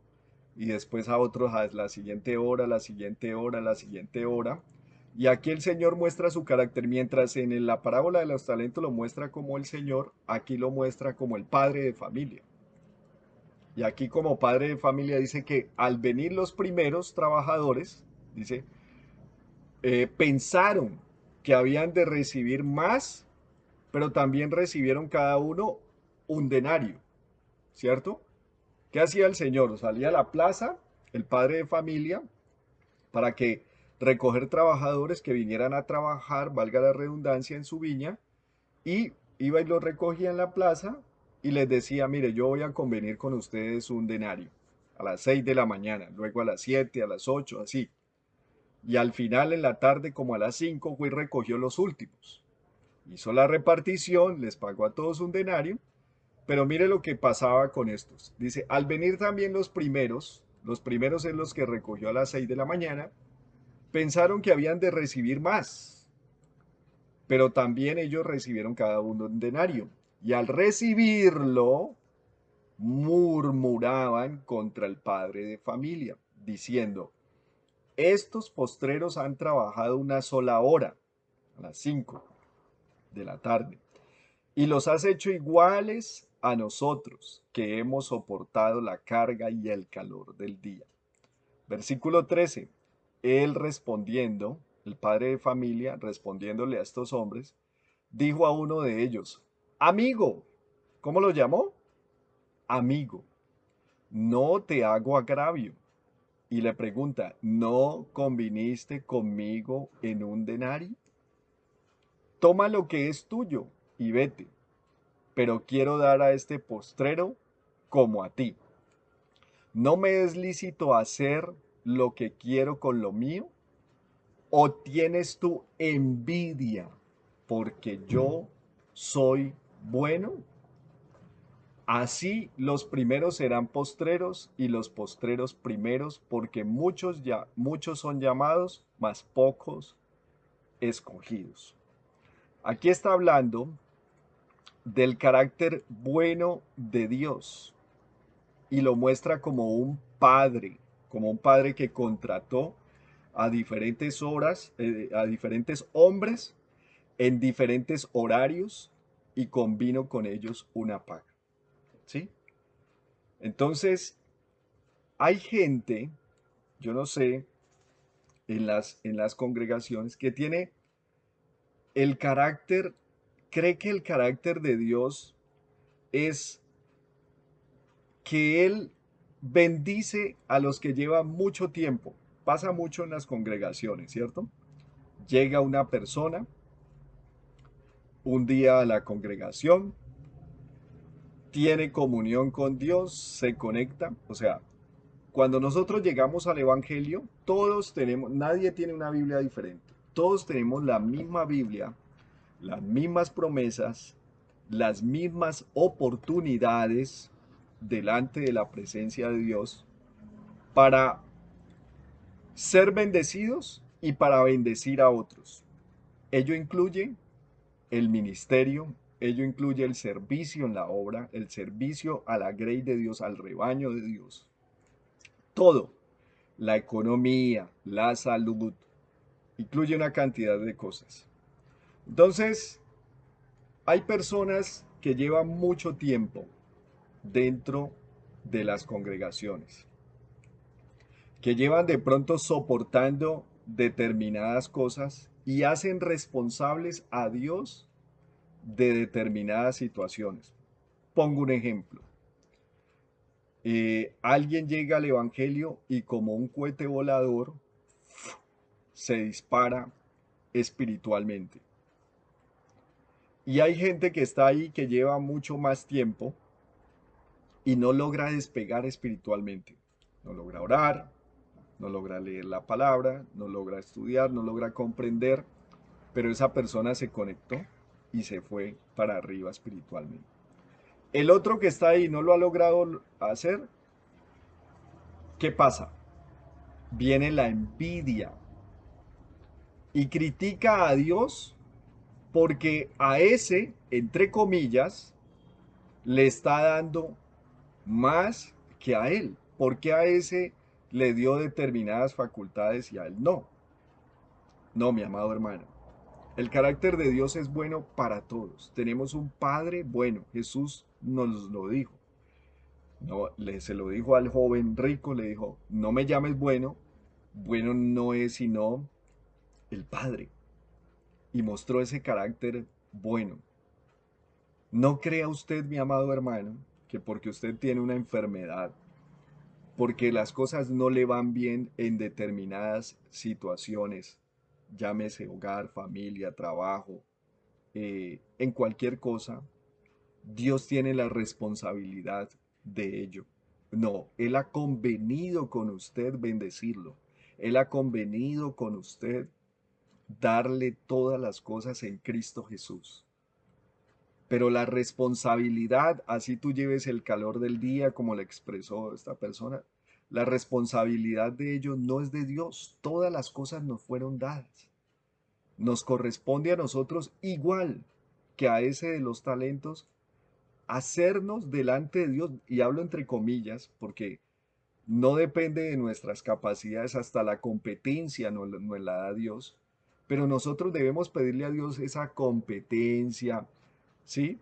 Y después a otros a la siguiente hora, la siguiente hora, la siguiente hora. Y aquí el Señor muestra su carácter, mientras en la parábola de los talentos lo muestra como el Señor, aquí lo muestra como el padre de familia. Y aquí como padre de familia dice que al venir los primeros trabajadores, dice, pensaron que habían de recibir más, pero también recibieron cada uno un denario, ¿cierto? ¿Qué hacía el Señor? Salía a la plaza, el padre de familia, para que recoger trabajadores que vinieran a trabajar, valga la redundancia, en su viña, y iba y los recogía en la plaza y les decía, mire, yo voy a convenir con ustedes un denario a las 6 de la mañana, luego a las 7, a las 8, así. Y al final en la tarde, como a las 5, fue y recogió los últimos. Hizo la repartición, les pagó a todos un denario, pero mire lo que pasaba con estos. Dice, al venir también los primeros en los que recogió a las 6 de la mañana, pensaron que habían de recibir más, pero también ellos recibieron cada uno un denario. Y al recibirlo, murmuraban contra el padre de familia, diciendo, estos postreros han trabajado una sola hora, a las 5 de la tarde, y los has hecho iguales a nosotros, que hemos soportado la carga y el calor del día. Versículo 13. Él respondiendo, el padre de familia, respondiéndole a estos hombres, dijo a uno de ellos, amigo, ¿cómo lo llamó? Amigo, no te hago agravio. Y le pregunta, ¿no conviniste conmigo en un denario? Toma lo que es tuyo y vete, pero quiero dar a este postrero como a ti. ¿No me es lícito hacer lo que quiero con lo mío? ¿O tienes tú envidia porque yo soy bueno? Así los primeros serán postreros y los postreros primeros, porque muchos son llamados, mas pocos escogidos. Aquí está hablando del carácter bueno de Dios y lo muestra como un padre que contrató a diferentes horas, a diferentes hombres en diferentes horarios y convino con ellos una paga. ¿Sí? Entonces, hay gente, yo no sé, en las congregaciones que tiene el carácter, cree que el carácter de Dios es que Él bendice a los que llevan mucho tiempo. Pasa mucho en las congregaciones, ¿cierto? Llega una persona un día a la congregación, tiene comunión con Dios, se conecta, o sea, cuando nosotros llegamos al Evangelio, todos tenemos, nadie tiene una Biblia diferente. Todos tenemos la misma Biblia, las mismas promesas, las mismas oportunidades delante de la presencia de Dios para ser bendecidos y para bendecir a otros. Ello incluye el ministerio, ello incluye el servicio en la obra, el servicio a la grey de Dios, al rebaño de Dios. Todo, la economía, la salud, incluye una cantidad de cosas. Entonces, hay personas que llevan mucho tiempo dentro de las congregaciones, que llevan de pronto soportando determinadas cosas y hacen responsables a Dios de determinadas situaciones. Pongo un ejemplo. Alguien llega al Evangelio y como un cohete volador se dispara espiritualmente. Y hay gente que está ahí que lleva mucho más tiempo y no logra despegar espiritualmente. No logra orar, no logra leer la palabra, no logra estudiar, no logra comprender, pero esa persona se conectó y se fue para arriba espiritualmente. El otro que está ahí no lo ha logrado hacer, ¿qué pasa? Viene la envidia y critica a Dios porque a ese, entre comillas, le está dando más que a él. Porque a ese le dio determinadas facultades y a él no. No, mi amado hermano. El carácter de Dios es bueno para todos. Tenemos un Padre bueno. Jesús nos lo dijo. No, se lo dijo al joven rico, le dijo, no me llames bueno, bueno no es sino el Padre. Y mostró ese carácter bueno. No crea usted, mi amado hermano, que porque usted tiene una enfermedad, porque las cosas no le van bien en determinadas situaciones, llámese hogar, familia, trabajo, en cualquier cosa, Dios tiene la responsabilidad de ello. No, Él ha convenido con usted bendecirlo. Él ha convenido con usted darle todas las cosas en Cristo Jesús. Pero la responsabilidad, así tú lleves el calor del día, como le expresó esta persona, la responsabilidad de ello no es de Dios. Todas las cosas nos fueron dadas. Nos corresponde a nosotros igual que a ese de los talentos hacernos delante de Dios, y hablo entre comillas, porque no depende de nuestras capacidades, hasta la competencia no la da Dios, pero nosotros debemos pedirle a Dios esa competencia, ¿sí?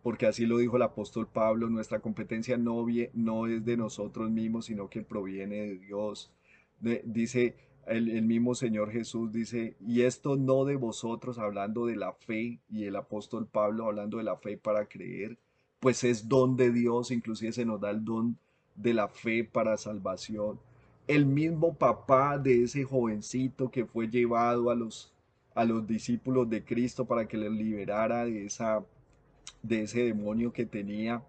Porque así lo dijo el apóstol Pablo, nuestra competencia no es de nosotros mismos, sino que proviene de Dios. Dice el mismo Señor Jesús, dice, y esto no de vosotros, hablando de la fe, y el apóstol Pablo hablando de la fe para creer, pues es don de Dios, inclusive se nos da el don de la fe para salvación. El mismo papá de ese jovencito que fue llevado a los discípulos de Cristo para que les liberara de ese demonio que tenía,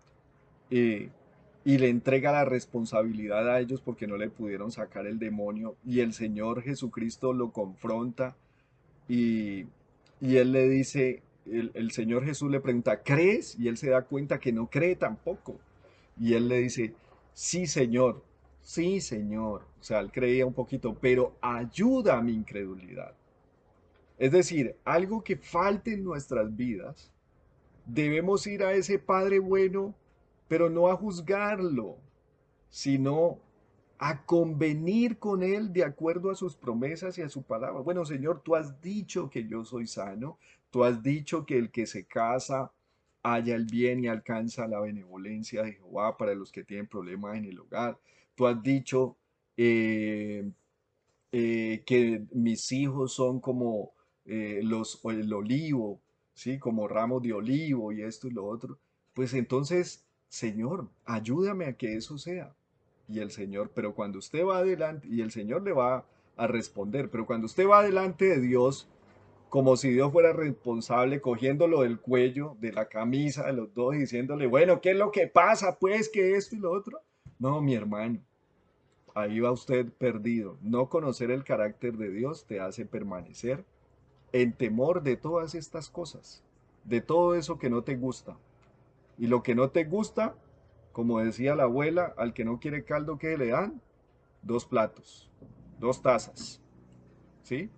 eh, y le entrega la responsabilidad a ellos porque no le pudieron sacar el demonio, y el Señor Jesucristo lo confronta y, y él le dice, el Señor Jesús le pregunta, ¿crees? Y él se da cuenta que no cree tampoco. Y él le dice, sí, Señor, sí, Señor. O sea, él creía un poquito, pero ayuda a mi incredulidad. Es decir, algo que falte en nuestras vidas, debemos ir a ese Padre bueno, pero no a juzgarlo, sino a convenir con Él de acuerdo a sus promesas y a su palabra. Bueno, Señor, tú has dicho que yo soy sano, tú has dicho que el que se casa halla el bien y alcanza la benevolencia de Jehová para los que tienen problemas en el hogar. Tú has dicho eh, que mis hijos son como el olivo, ¿sí? Como ramos de olivo y esto y lo otro. Pues entonces, Señor, ayúdame a que eso sea. Y el Señor, pero cuando usted va adelante, y el Señor le va a responder, pero cuando usted va delante de Dios, como si Dios fuera responsable, cogiéndolo del cuello, de la camisa de los dos y diciéndole, bueno, ¿qué es lo que pasa? Pues que esto y lo otro. No, mi hermano, ahí va usted perdido. No conocer el carácter de Dios te hace permanecer en temor de todas estas cosas, de todo eso que no te gusta. Y lo que no te gusta, como decía la abuela, al que no quiere caldo, ¿qué le dan? Dos platos, dos tazas, ¿sí?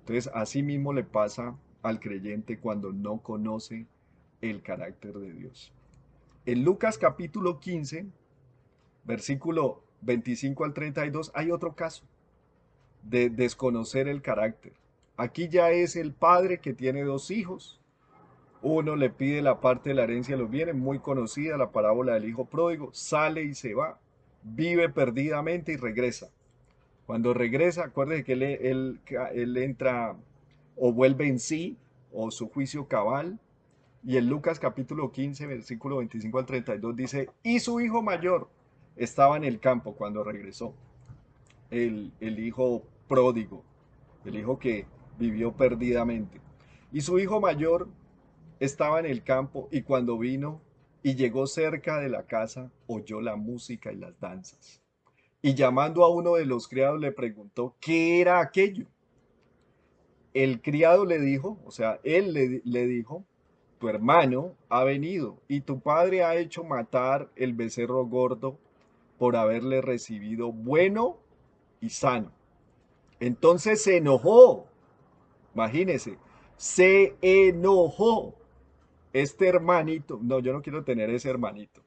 Entonces, así mismo le pasa al creyente cuando no conoce el carácter de Dios. En Lucas capítulo 15, versículo 25 al 32, hay otro caso de desconocer el carácter. Aquí ya es el padre que tiene dos hijos. Uno le pide la parte de la herencia de los bienes, muy conocida la parábola del hijo pródigo, sale y se va, vive perdidamente y regresa. Cuando regresa, acuérdese que él entra o vuelve en sí, o su juicio cabal, Y en Lucas capítulo 15, versículo 25 al 32 dice, y su hijo mayor estaba en el campo cuando regresó, el hijo pródigo, el hijo que vivió perdidamente. Y su hijo mayor estaba en el campo y cuando vino y llegó cerca de la casa, oyó la música y las danzas. Y llamando a uno de los criados le preguntó, ¿qué era aquello? El criado le dijo, o sea, él le dijo, tu hermano ha venido y tu padre ha hecho matar el becerro gordo por haberle recibido bueno y sano. Entonces se enojó, imagínese, se enojó este hermanito. No, yo no quiero tener ese hermanito.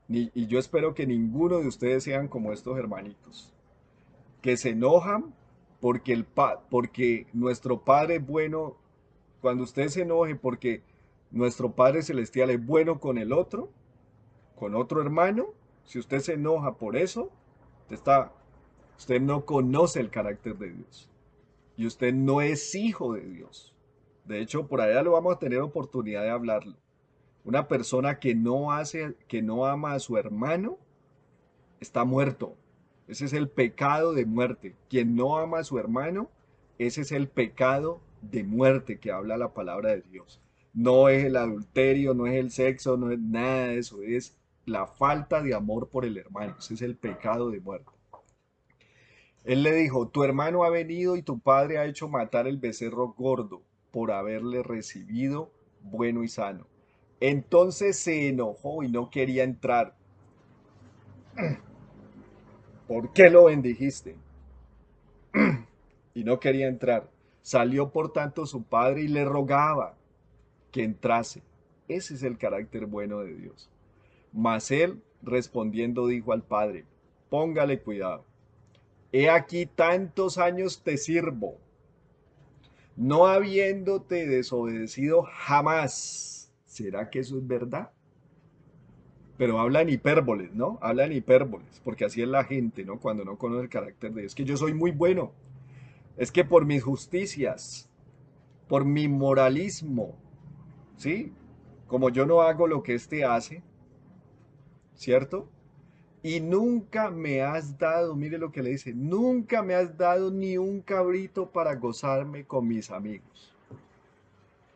Y yo espero que ninguno de ustedes sean como estos hermanitos, que se enojan porque nuestro Padre es bueno. Cuando usted se enoje porque nuestro Padre Celestial es bueno con otro hermano, si usted se enoja por eso, usted no conoce el carácter de Dios y usted no es hijo de Dios. De hecho, por allá lo vamos a tener oportunidad de hablarlo. Una persona que no ama a su hermano, está muerto. Ese es el pecado de muerte. Quien no ama a su hermano, ese es el pecado de muerte que habla la palabra de Dios. No es el adulterio, no es el sexo, no es nada de eso. Es la falta de amor por el hermano. Ese es el pecado de muerte. Él le dijo, tu hermano ha venido y tu padre ha hecho matar el becerro gordo por haberle recibido bueno y sano. Entonces se enojó y no quería entrar. ¿Por qué lo bendijiste? Y no quería entrar. Salió por tanto su padre y le rogaba que entrase. Ese es el carácter bueno de Dios. Mas él respondiendo dijo al padre, póngale cuidado. He aquí tantos años te sirvo, no habiéndote desobedecido jamás. ¿Será que eso es verdad? Pero hablan hipérboles, ¿no? Hablan hipérboles, porque así es la gente, ¿no? Cuando no conoce el carácter de Dios. Es que yo soy muy bueno. Es que por mis justicias, por mi moralismo, ¿sí? Como yo no hago lo que éste hace, ¿cierto? Y nunca me has dado, mire lo que le dice, nunca me has dado ni un cabrito para gozarme con mis amigos.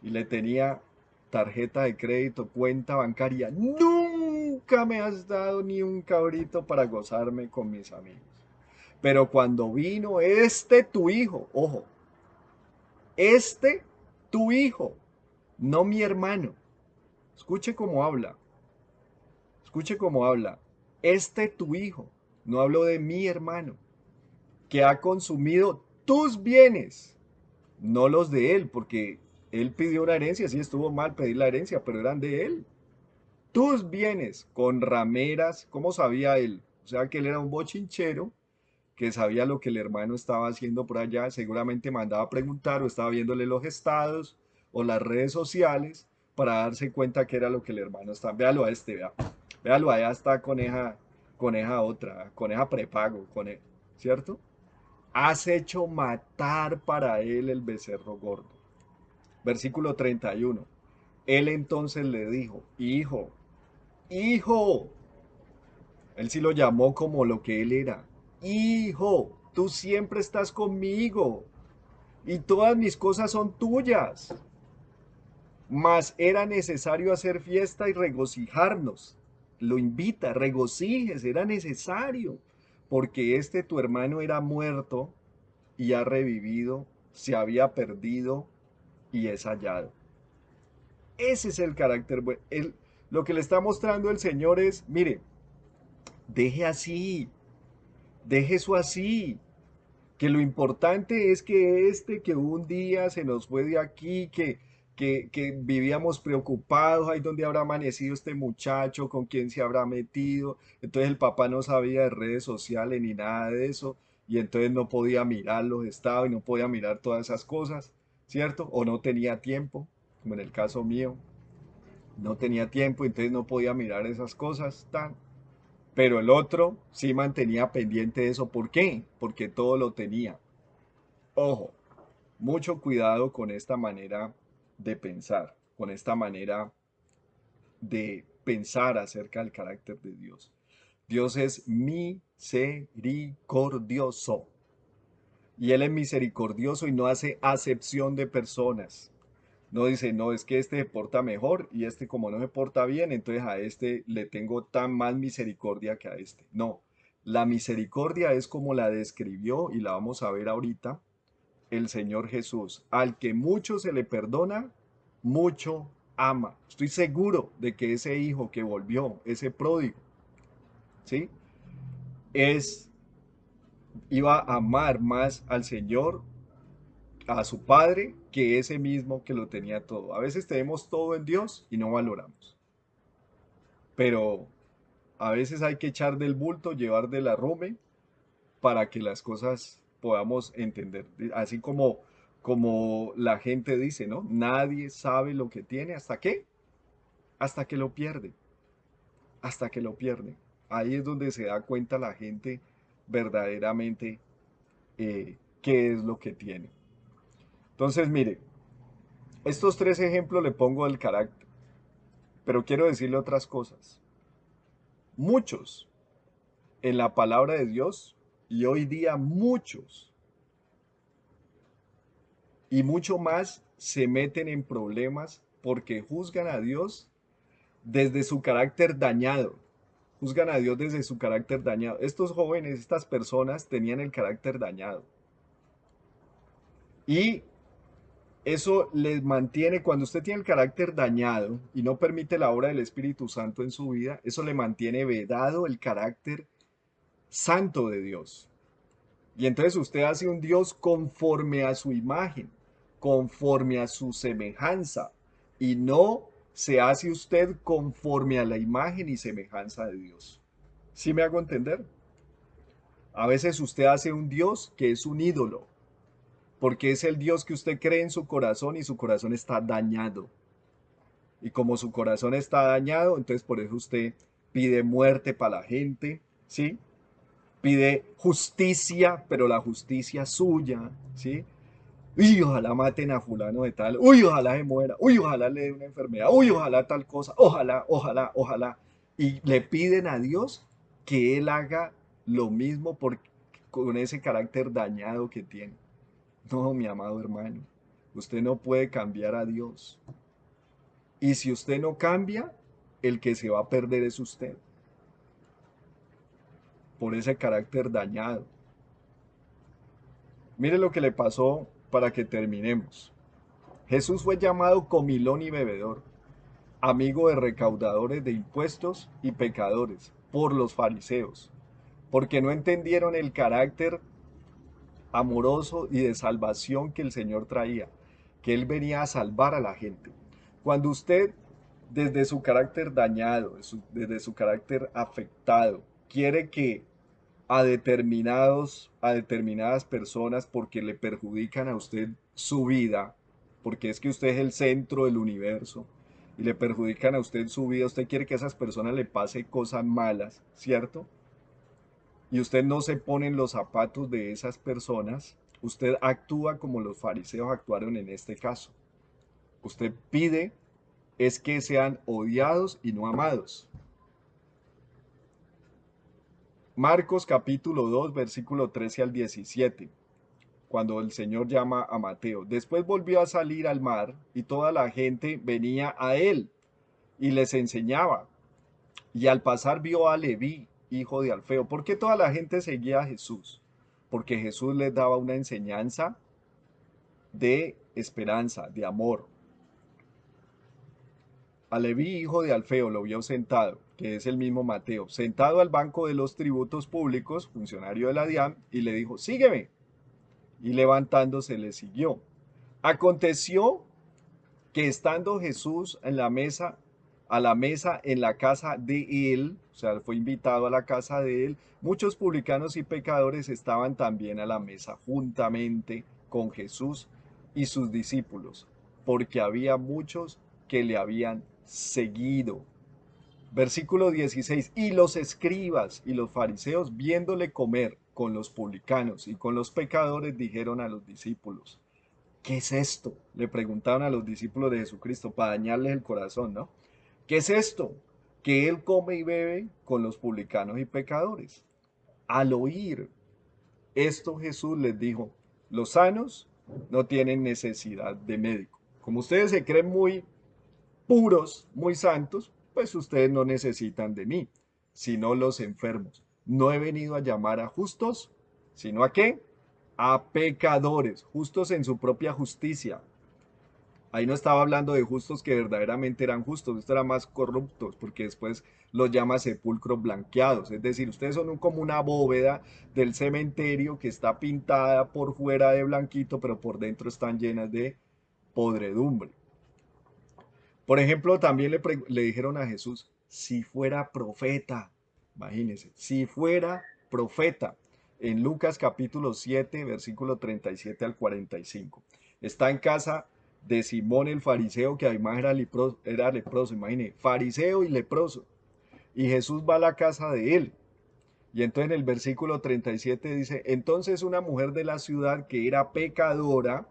Y le tenía tarjeta de crédito, cuenta bancaria, nunca me has dado ni un cabrito para gozarme con mis amigos. Pero cuando vino este tu hijo, ojo, este tu hijo, no mi hermano. Escuche cómo habla. Escuche cómo habla. Este tu hijo, no hablo de mi hermano, que ha consumido tus bienes, no los de él, porque él pidió una herencia, sí estuvo mal pedir la herencia, pero eran de él. Tus bienes con rameras, ¿cómo sabía él? O sea que él era un bochinchero que sabía lo que el hermano estaba haciendo por allá, seguramente mandaba a preguntar o estaba viéndole los estados o las redes sociales para darse cuenta que era lo que el hermano estaba. Véalo a este, vea. Véalo, allá está coneja otra, coneja prepago, ¿cierto? Has hecho matar para él el becerro gordo. Versículo 31. Él entonces le dijo, hijo, hijo, él sí lo llamó como lo que él era. Hijo, tú siempre estás conmigo y todas mis cosas son tuyas. Mas era necesario hacer fiesta y regocijarnos. Lo invita, regocijes, era necesario, porque este tu hermano era muerto y ha revivido, se había perdido y es hallado. Ese es el carácter bueno. Lo que le está mostrando el Señor es, mire, deje así, deje eso así, que lo importante es que que un día se nos fue de aquí, que vivíamos preocupados, ahí donde habrá amanecido este muchacho, con quién se habrá metido, entonces el papá no sabía de redes sociales ni nada de eso, y entonces no podía mirar los estados y no podía mirar todas esas cosas, ¿cierto? O no tenía tiempo, como en el caso mío, no tenía tiempo, entonces no podía mirar esas cosas tan. Pero el otro sí mantenía pendiente eso. ¿Por qué? Porque todo lo tenía. Ojo, mucho cuidado con esta manera de pensar. con esta manera de pensar acerca del carácter de Dios. Dios es misericordioso. Y Él es misericordioso y no hace acepción de personas. No dice, no, es que este se porta mejor y este como no se porta bien, entonces a este le tengo tan más misericordia que a este. No, la misericordia es como la describió y la vamos a ver ahorita el Señor Jesús. Al que mucho se le perdona, mucho ama. Estoy seguro de que ese hijo que volvió, ese pródigo, ¿sí? Es, iba a amar más al Señor, a su Padre, que ese mismo que lo tenía todo. A veces tenemos todo en Dios y no valoramos. Pero a veces hay que echar del bulto, llevar de la rume para que las cosas podamos entender. Así como la gente dice, ¿no? Nadie sabe lo que tiene hasta qué, hasta que lo pierde, hasta que lo pierde. Ahí es donde se da cuenta la gente verdaderamente qué es lo que tiene. Entonces, mire, estos tres ejemplos le pongo del carácter, pero quiero decirle otras cosas. Muchos en la palabra de Dios y hoy día muchos y mucho más se meten en problemas porque juzgan a Dios desde su carácter dañado. Juzgan a Dios desde su carácter dañado. Estos jóvenes, estas personas tenían el carácter dañado. Y eso les mantiene, cuando usted tiene el carácter dañado y no permite la obra del Espíritu Santo en su vida, eso le mantiene vedado el carácter santo de Dios. Y entonces usted hace un Dios conforme a su imagen, conforme a su semejanza, y no se hace usted conforme a la imagen y semejanza de Dios. ¿Sí me hago entender? A veces usted hace un Dios que es un ídolo, porque es el Dios que usted cree en su corazón y su corazón está dañado. Y como su corazón está dañado, entonces por eso usted pide muerte para la gente, ¿sí? Pide justicia, pero la justicia suya, ¿sí? Uy, ojalá maten a fulano de tal, uy, ojalá se muera, uy, ojalá le dé una enfermedad, uy, ojalá tal cosa, ojalá, ojalá, ojalá. Y le piden a Dios que Él haga lo mismo con ese carácter dañado que tiene. No, mi amado hermano, usted no puede cambiar a Dios. Y si usted no cambia, el que se va a perder es usted, por ese carácter dañado. Mire lo que le pasó para que terminemos. Jesús fue llamado comilón y bebedor, amigo de recaudadores de impuestos y pecadores, por los fariseos, porque no entendieron el carácter amoroso y de salvación que el Señor traía, que Él venía a salvar a la gente. Cuando usted, desde su carácter dañado, desde su carácter afectado, quiere que a determinadas personas porque le perjudican a usted su vida, porque es que usted es el centro del universo y le perjudican a usted su vida, usted quiere que a esas personas le pase cosas malas, ¿cierto? Y usted no se pone en los zapatos de esas personas, usted actúa como los fariseos actuaron en este caso. Usted pide es que sean odiados y no amados. Marcos capítulo 2, versículo 13 al 17, cuando el Señor llama a Mateo. Después volvió a salir al mar y toda la gente venía a él y les enseñaba. Y al pasar vio a Leví, hijo de Alfeo. ¿Por qué toda la gente seguía a Jesús? Porque Jesús les daba una enseñanza de esperanza, de amor. A Leví, hijo de Alfeo, lo vio sentado, que es el mismo Mateo, sentado al banco de los tributos públicos, funcionario de la DIAN, y le dijo, sígueme. Y levantándose le siguió. Aconteció que estando Jesús en la mesa, a la mesa en la casa de él, o sea, fue invitado a la casa de él, muchos publicanos y pecadores estaban también a la mesa juntamente con Jesús y sus discípulos, porque había muchos que le habían seguido. Versículo 16, y los escribas y los fariseos, viéndole comer con los publicanos y con los pecadores, dijeron a los discípulos, ¿qué es esto? Le preguntaban a los discípulos de Jesucristo para dañarles el corazón, ¿no? ¿Qué es esto? Que él come y bebe con los publicanos y pecadores. Al oír esto, Jesús les dijo, los sanos no tienen necesidad de médico. Como ustedes se creen muy puros, muy santos, pues ustedes no necesitan de mí, sino los enfermos. No he venido a llamar a justos, sino a qué? A pecadores, justos en su propia justicia. Ahí no estaba hablando de justos que verdaderamente eran justos, esto era más corruptos, porque después los llama sepulcros blanqueados. Es decir, ustedes son como una bóveda del cementerio que está pintada por fuera de blanquito, pero por dentro están llenas de podredumbre. Por ejemplo, también le dijeron a Jesús, si fuera profeta, imagínense, si fuera profeta, en Lucas capítulo 7, versículo 37 al 45. Está en casa de Simón el fariseo, que además era leproso, imagínense, fariseo y leproso. Y Jesús va a la casa de él. Y entonces en el versículo 37 dice, entonces una mujer de la ciudad que era pecadora,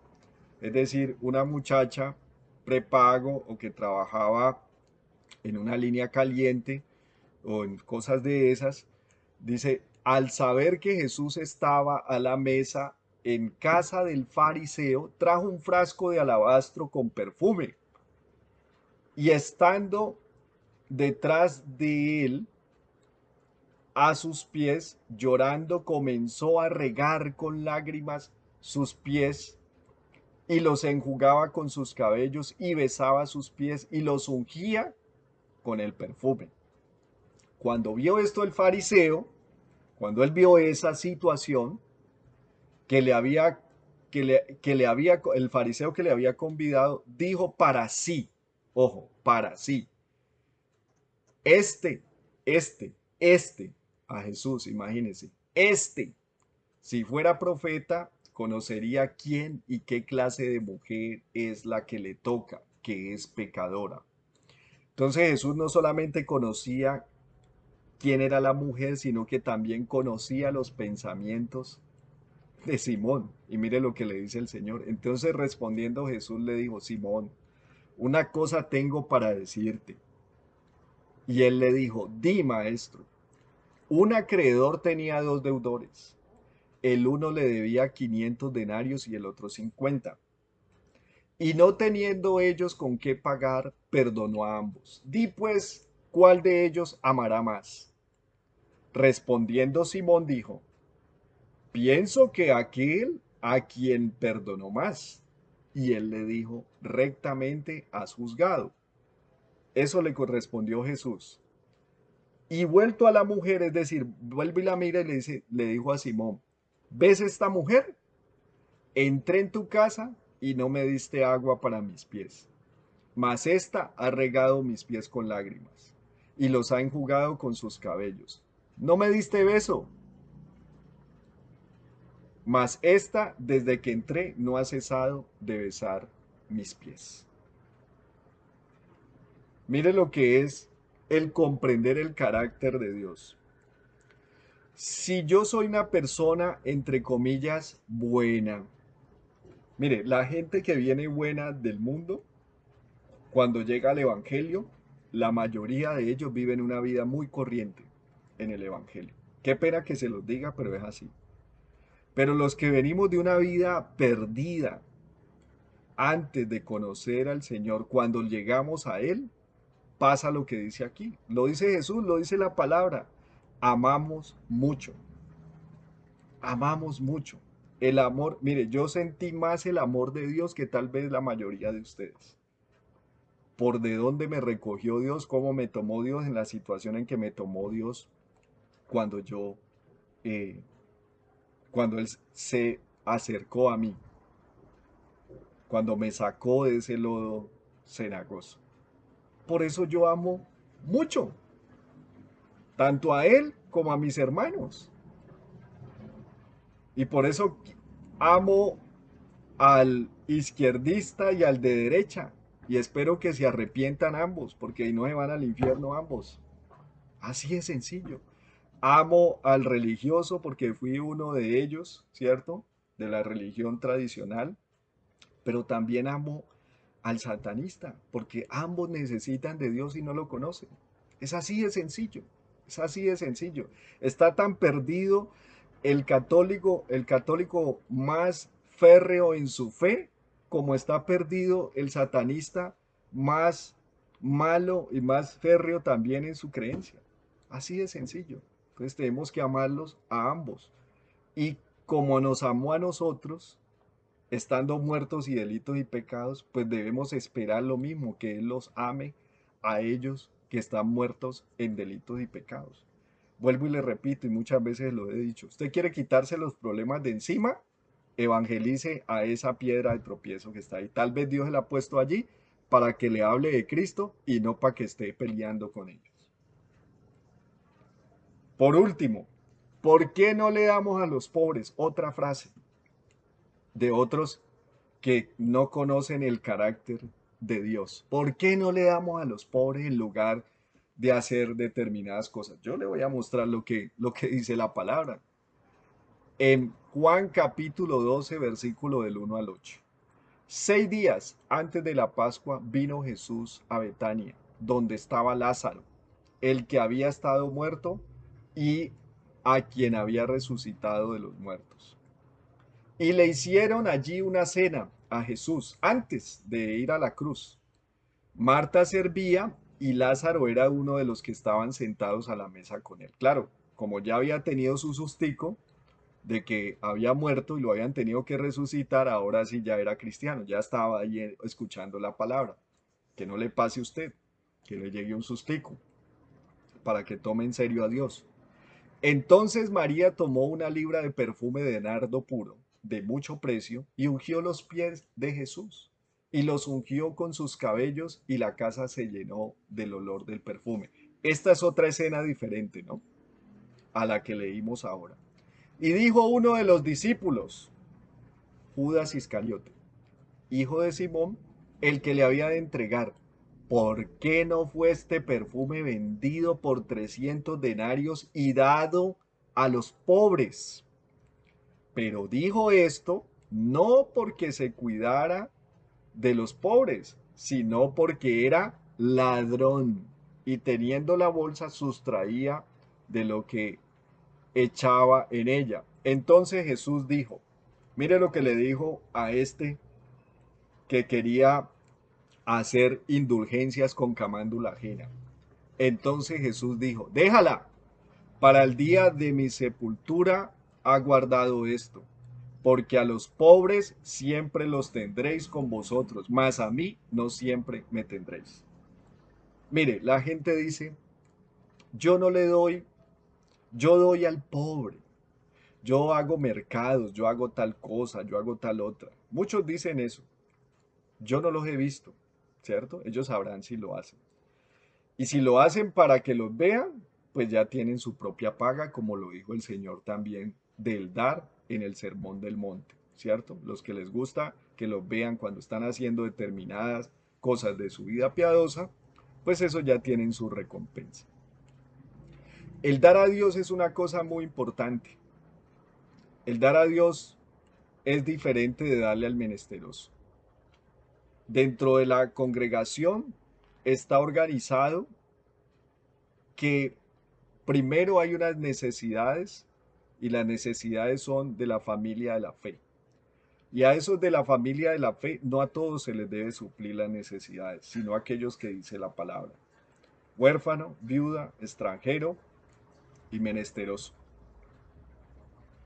es decir, una muchacha prepago o que trabajaba en una línea caliente o en cosas de esas, dice, al saber que Jesús estaba a la mesa en casa del fariseo, trajo un frasco de alabastro con perfume y estando detrás de él, a sus pies, llorando, comenzó a regar con lágrimas sus pies y los enjugaba con sus cabellos y besaba sus pies y los ungía con el perfume. Cuando vio esto el fariseo, cuando él vio esa situación que le había, el fariseo que le había convidado, dijo para sí, ojo, para sí, este, este, a Jesús, imagínense, si fuera profeta, conocería quién y qué clase de mujer es la que le toca, que es pecadora. Entonces Jesús no solamente conocía quién era la mujer, sino que también conocía los pensamientos de Simón. Y mire lo que le dice el Señor. Entonces respondiendo Jesús le dijo, Simón, una cosa tengo para decirte. Y él le dijo, di maestro. Un acreedor tenía dos deudores. El uno le debía 500 denarios y el otro 50. Y no teniendo ellos con qué pagar, perdonó a ambos. Di pues, ¿cuál de ellos amará más? Respondiendo Simón dijo, pienso que aquel a quien perdonó más. Y él le dijo, rectamente has juzgado. Eso le correspondió Jesús. Y vuelto a la mujer, es decir, vuelve y la mira y le dijo a Simón, ¿ves esta mujer? Entré en tu casa y no me diste agua para mis pies, mas ésta ha regado mis pies con lágrimas y los ha enjugado con sus cabellos. No me diste beso, mas ésta desde que entré no ha cesado de besar mis pies. Mire lo que es el comprender el carácter de Dios. Si yo soy una persona, entre comillas, buena, mire, la gente que viene buena del mundo, cuando llega al Evangelio, la mayoría de ellos viven una vida muy corriente en el Evangelio. Qué pena que se los diga, pero es así. Pero los que venimos de una vida perdida antes de conocer al Señor, cuando llegamos a Él, pasa lo que dice aquí. Lo dice Jesús, lo dice la palabra. Amamos mucho. Amamos mucho. El amor, mire, yo sentí más el amor de Dios que tal vez la mayoría de ustedes. Por de dónde me recogió Dios, cómo me tomó Dios en la situación en que me tomó Dios cuando yo, eh, cuando Él se acercó a mí, cuando me sacó de ese lodo cenagoso. Por eso yo amo mucho, tanto a Él como a mis hermanos. Y por eso amo al izquierdista y al de derecha. Y espero que se arrepientan ambos, porque no se van al infierno ambos. Así es sencillo. Amo al religioso porque fui uno de ellos, ¿cierto? De la religión tradicional. pero también amo al satanista, porque ambos necesitan de Dios y no lo conocen. Es así de sencillo, es así de sencillo. Está tan perdido el católico más férreo en su fe, como está perdido el satanista más malo y más férreo también en su creencia. Así de sencillo. Entonces tenemos que amarlos a ambos. Y como nos amó a nosotros, estando muertos y delitos y pecados, pues debemos esperar lo mismo, que Él los ame a ellos que están muertos en delitos y pecados. Vuelvo y le repito, y muchas veces lo he dicho, usted quiere quitarse los problemas de encima, evangelice a esa piedra de tropiezo que está ahí. Tal vez Dios la ha puesto allí para que le hable de Cristo y no para que esté peleando con ellos. Por último, ¿por qué no le damos a los pobres? Otra frase de otros que no conocen el carácter de Dios. ¿Por qué no le damos a los pobres en lugar de hacer determinadas cosas? Yo le voy a mostrar lo que dice la palabra. En Juan capítulo 12, versículo del 1 al 8. 6 días antes de la Pascua vino Jesús a Betania, donde estaba Lázaro, el que había estado muerto y a quien había resucitado de los muertos. Y le hicieron allí una cena a Jesús antes de ir a la cruz. Marta servía y Lázaro era uno de los que estaban sentados a la mesa con él. Claro, como ya había tenido su sustico de que había muerto y lo habían tenido que resucitar, ahora sí ya era cristiano, ya estaba ahí escuchando la palabra. Que no le pase a usted, que le llegue un sustico, para que tome en serio a Dios. Entonces María tomó una libra de perfume de nardo puro, de mucho precio, y ungió los pies de Jesús, y los ungió con sus cabellos, y la casa se llenó del olor del perfume. Esta es otra escena diferente, ¿no? A la que leímos ahora. Y dijo uno de los discípulos, Judas Iscariote, hijo de Simón, el que le había de entregar, ¿por qué no fue este perfume vendido por 300 denarios y dado a los pobres? Pero dijo esto no porque se cuidara de los pobres, sino porque era ladrón y teniendo la bolsa sustraía de lo que echaba en ella. Entonces Jesús dijo, mire lo que le dijo a este que quería hacer indulgencias con camándula ajena. Entonces Jesús dijo, déjala, para el día de mi sepultura ha guardado esto, porque a los pobres siempre los tendréis con vosotros, mas a mí no siempre me tendréis. Mire, la gente dice, yo no le doy, yo doy al pobre, yo hago mercados, yo hago tal cosa, yo hago tal otra. Muchos dicen eso, yo no los he visto, ¿cierto? Ellos sabrán si lo hacen. Y si lo hacen para que los vean, pues ya tienen su propia paga, como lo dijo el Señor también del dar en el Sermón del Monte, ¿cierto? Los que les gusta que los vean cuando están haciendo determinadas cosas de su vida piadosa, pues eso ya tienen su recompensa. El dar a Dios es una cosa muy importante. El dar a Dios es diferente de darle al menesteroso. Dentro de la congregación está organizado que primero hay unas necesidades y las necesidades son de la familia de la fe. Y a esos de la familia de la fe, no a todos se les debe suplir las necesidades, sino a aquellos que dice la palabra. Huérfano, viuda, extranjero y menesteroso.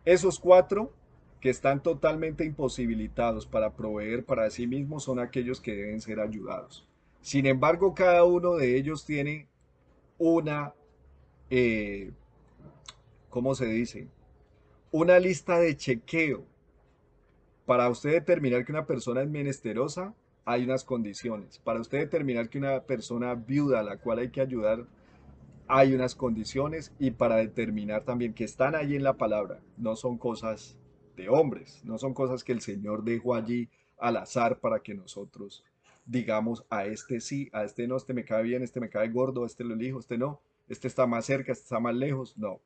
Esos cuatro que están totalmente imposibilitados para proveer para sí mismos son aquellos que deben ser ayudados. Sin embargo, cada uno de ellos tiene una, eh, ¿cómo se dice? Una lista de chequeo. Para usted determinar que una persona es menesterosa, hay unas condiciones. Para usted determinar que una persona viuda a la cual hay que ayudar, hay unas condiciones. Y para determinar también que están ahí en la palabra, no son cosas de hombres, no son cosas que el Señor dejó allí al azar para que nosotros digamos a este sí, a este no, este me cae bien, este me cae gordo, este lo elijo, este no, este está más cerca, este está más lejos. No,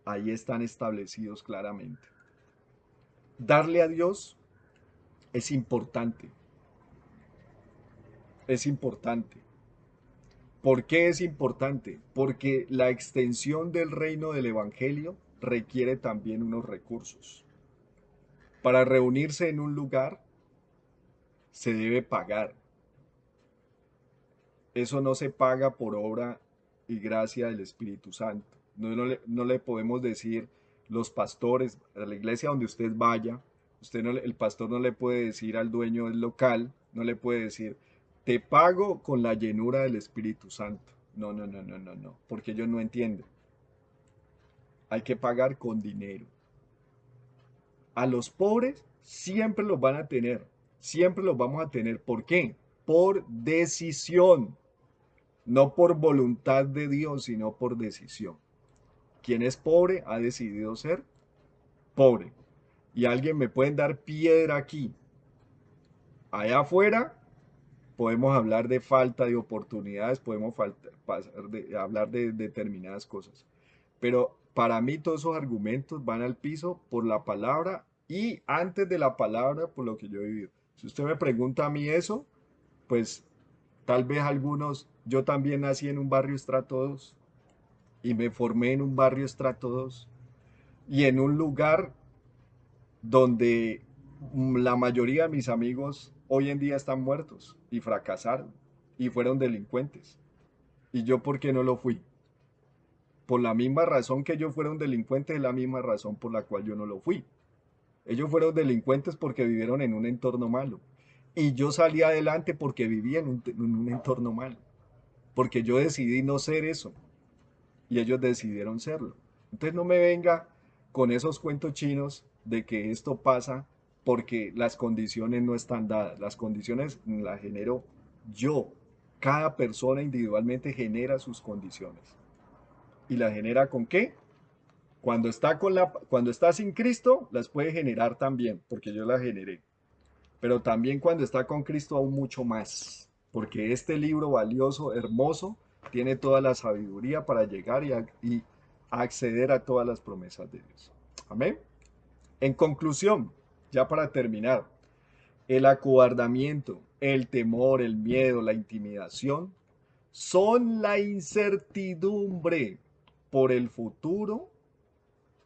ahí están establecidos claramente. Darle a Dios Es importante, es importante. ¿Por qué es importante? Porque la extensión del reino del Evangelio requiere también unos recursos. Para reunirse en un lugar se debe pagar. Eso no se paga por obra y gracia del Espíritu Santo. No le podemos decir los pastores, a la iglesia donde usted vaya, el pastor no le puede decir al dueño del local, no le puede decir, te pago con la llenura del Espíritu Santo. No, no, no, no, no, no, porque ellos no entienden. Hay que pagar con dinero. A los pobres siempre los van a tener, siempre los vamos a tener. ¿Por qué? Por decisión. No por voluntad de Dios, sino por decisión. Quien es pobre ha decidido ser pobre. Y alguien me puede dar piedra aquí. Allá afuera podemos hablar de falta de oportunidades, podemos hablar de determinadas cosas. Pero para mí todos esos argumentos van al piso por la palabra y antes de la palabra por lo que yo he vivido. Si usted me pregunta a mí eso, pues tal vez algunos, yo también nací en un barrio estrato 2 y me formé en un barrio estrato 2 y en un lugar donde la mayoría de mis amigos hoy en día están muertos y fracasaron y fueron delincuentes. ¿Y yo por qué no lo fui? Por la misma razón que ellos fueron delincuentes es la misma razón por la cual yo no lo fui. Ellos fueron delincuentes porque vivieron en un entorno malo. Y yo salí adelante porque vivía en un entorno malo. Porque yo decidí no ser eso. Y ellos decidieron serlo. Entonces no me venga con esos cuentos chinos de que esto pasa porque las condiciones no están dadas. Las condiciones las genero yo. Cada persona individualmente genera sus condiciones. ¿Y las genera con qué? Cuando está sin Cristo, las puede generar también, porque yo las generé. Pero también cuando está con Cristo aún mucho más, porque este libro valioso, hermoso, tiene toda la sabiduría para llegar y acceder a todas las promesas de Dios. Amén. En conclusión, ya para terminar, el acobardamiento, el temor, el miedo, la intimidación son la incertidumbre por el futuro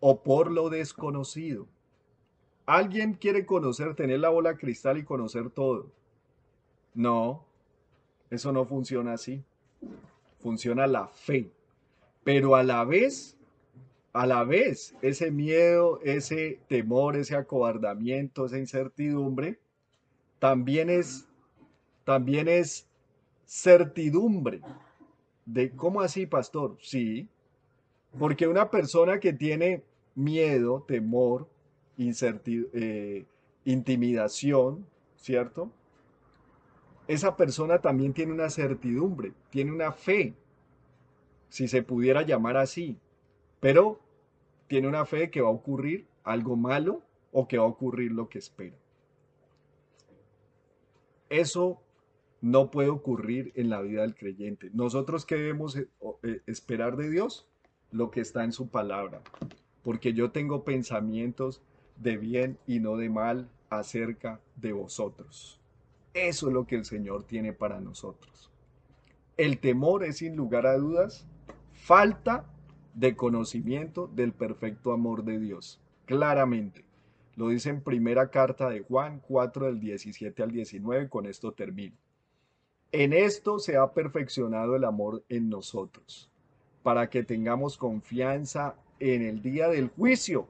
o por lo desconocido. Alguien quiere conocer, tener la bola de cristal y conocer todo. No, eso no funciona así. Funciona la fe. Pero a la vez, ese miedo, ese temor, ese acobardamiento, esa incertidumbre, también es, también es certidumbre. De, ¿cómo así, pastor? Sí, porque una persona que tiene miedo, temor, intimidación, ¿cierto? Esa persona también tiene una certidumbre, tiene una fe, si se pudiera llamar así, pero tiene una fe de que va a ocurrir algo malo o que va a ocurrir lo que espera. Eso no puede ocurrir en la vida del creyente. ¿Nosotros qué debemos esperar de Dios? Lo que está en su palabra. Porque yo tengo pensamientos de bien y no de mal acerca de vosotros. Eso es lo que el Señor tiene para nosotros. El temor es sin lugar a dudas falta de conocimiento del perfecto amor de Dios. Claramente. Lo dice en primera carta de Juan 4 del 17 al 19. Con esto termino. En esto se ha perfeccionado el amor en nosotros, para que tengamos confianza en el día del juicio,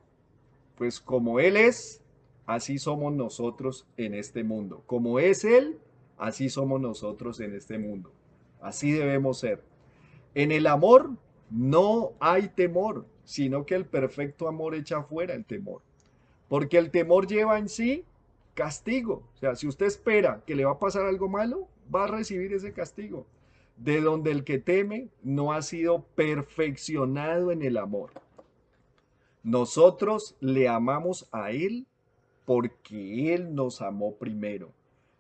pues como Él es, así somos nosotros en este mundo. Como es Él, así somos nosotros en este mundo. Así debemos ser. En el amor no hay temor, sino que el perfecto amor echa fuera el temor. Porque el temor lleva en sí castigo. O sea, si usted espera que le va a pasar algo malo, va a recibir ese castigo. De donde el que teme no ha sido perfeccionado en el amor. Nosotros le amamos a Él porque Él nos amó primero.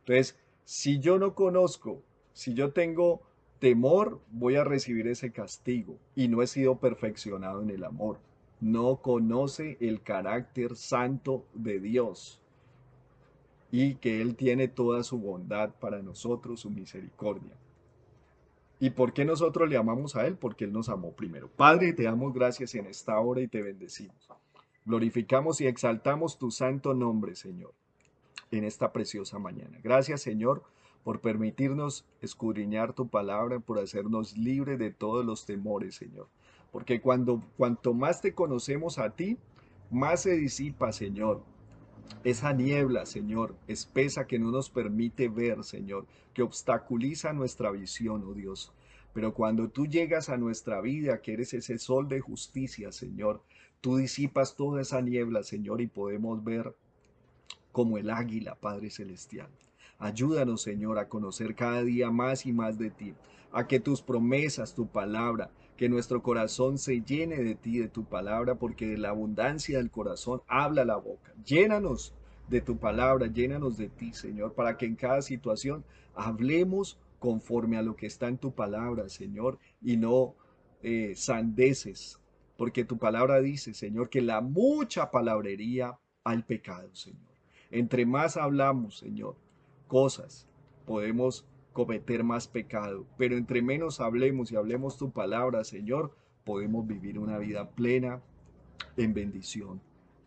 Entonces, si yo no conozco, si yo tengo temor, voy a recibir ese castigo y no he sido perfeccionado en el amor. No conoce el carácter santo de Dios. y que Él tiene toda su bondad para nosotros, su misericordia. ¿Y por qué nosotros le amamos a Él? Porque Él nos amó primero. Padre, te damos gracias en esta hora y te bendecimos. Glorificamos y exaltamos tu santo nombre, Señor, en esta preciosa mañana. Gracias, Señor, por permitirnos escudriñar tu palabra, por hacernos libres de todos los temores, Señor. Porque cuanto más te conocemos a ti, más se disipa, Señor, esa niebla, Señor, espesa que no nos permite ver, Señor, que obstaculiza nuestra visión, oh Dios. Pero cuando tú llegas a nuestra vida, que eres ese sol de justicia, Señor, tú disipas toda esa niebla, Señor, y podemos ver como el águila, Padre Celestial. Ayúdanos, Señor, a conocer cada día más y más de ti, a que tus promesas, tu palabra, que nuestro corazón se llene de ti, de tu palabra, porque de la abundancia del corazón habla la boca. Llénanos de tu palabra, llénanos de ti, Señor, para que en cada situación hablemos conforme a lo que está en tu palabra, Señor, y no sandeces, porque tu palabra dice, Señor, que la mucha palabrería al pecado, Señor. Entre más hablamos, Señor, cosas, podemos cometer más pecado, pero entre menos hablemos y hablemos tu palabra, Señor, podemos vivir una vida plena en bendición.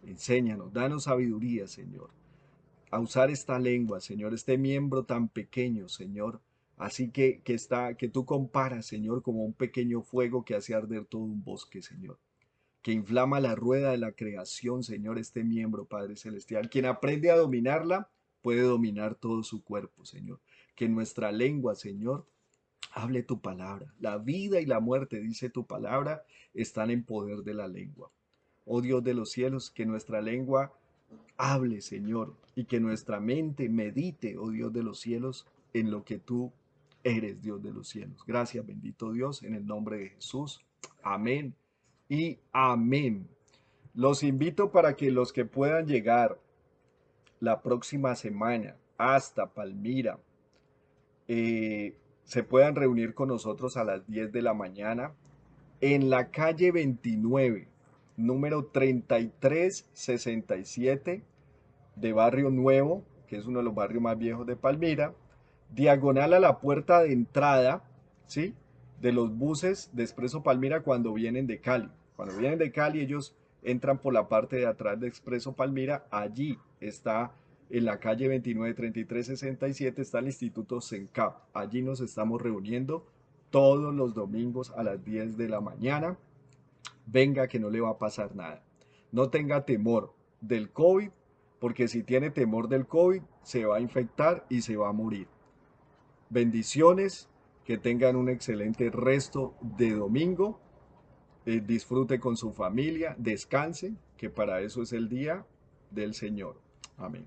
Enséñanos, danos sabiduría, Señor, a usar esta lengua, Señor, este miembro tan pequeño, Señor, así que tú comparas, Señor, como un pequeño fuego que hace arder todo un bosque, Señor, que inflama la rueda de la creación, Señor, este miembro, Padre Celestial. Quien aprende a dominarla puede dominar todo su cuerpo, Señor. Que nuestra lengua, Señor, hable tu palabra. La vida y la muerte, dice tu palabra, están en poder de la lengua. Oh Dios de los cielos, que nuestra lengua hable, Señor, y que nuestra mente medite, oh Dios de los cielos, en lo que tú eres, Dios de los cielos. Gracias, bendito Dios, en el nombre de Jesús. Amén y amén. Los invito para que los que puedan llegar la próxima semana hasta Palmira, se puedan reunir con nosotros a las 10 de la mañana en la calle 29, número 3367 de Barrio Nuevo, que es uno de los barrios más viejos de Palmira, diagonal a la puerta de entrada, ¿sí? De los buses de Expreso Palmira cuando vienen de Cali. Cuando vienen de Cali, ellos entran por la parte de atrás de Expreso Palmira. Allí está, en la calle 293367, está el Instituto CENCAP. Allí nos estamos reuniendo todos los domingos a las 10 de la mañana. Venga, que no le va a pasar nada. No tenga temor del COVID, porque si tiene temor del COVID, se va a infectar y se va a morir. Bendiciones, que tengan un excelente resto de domingo. Disfrute con su familia, descanse, que para eso es el día del Señor. Amén.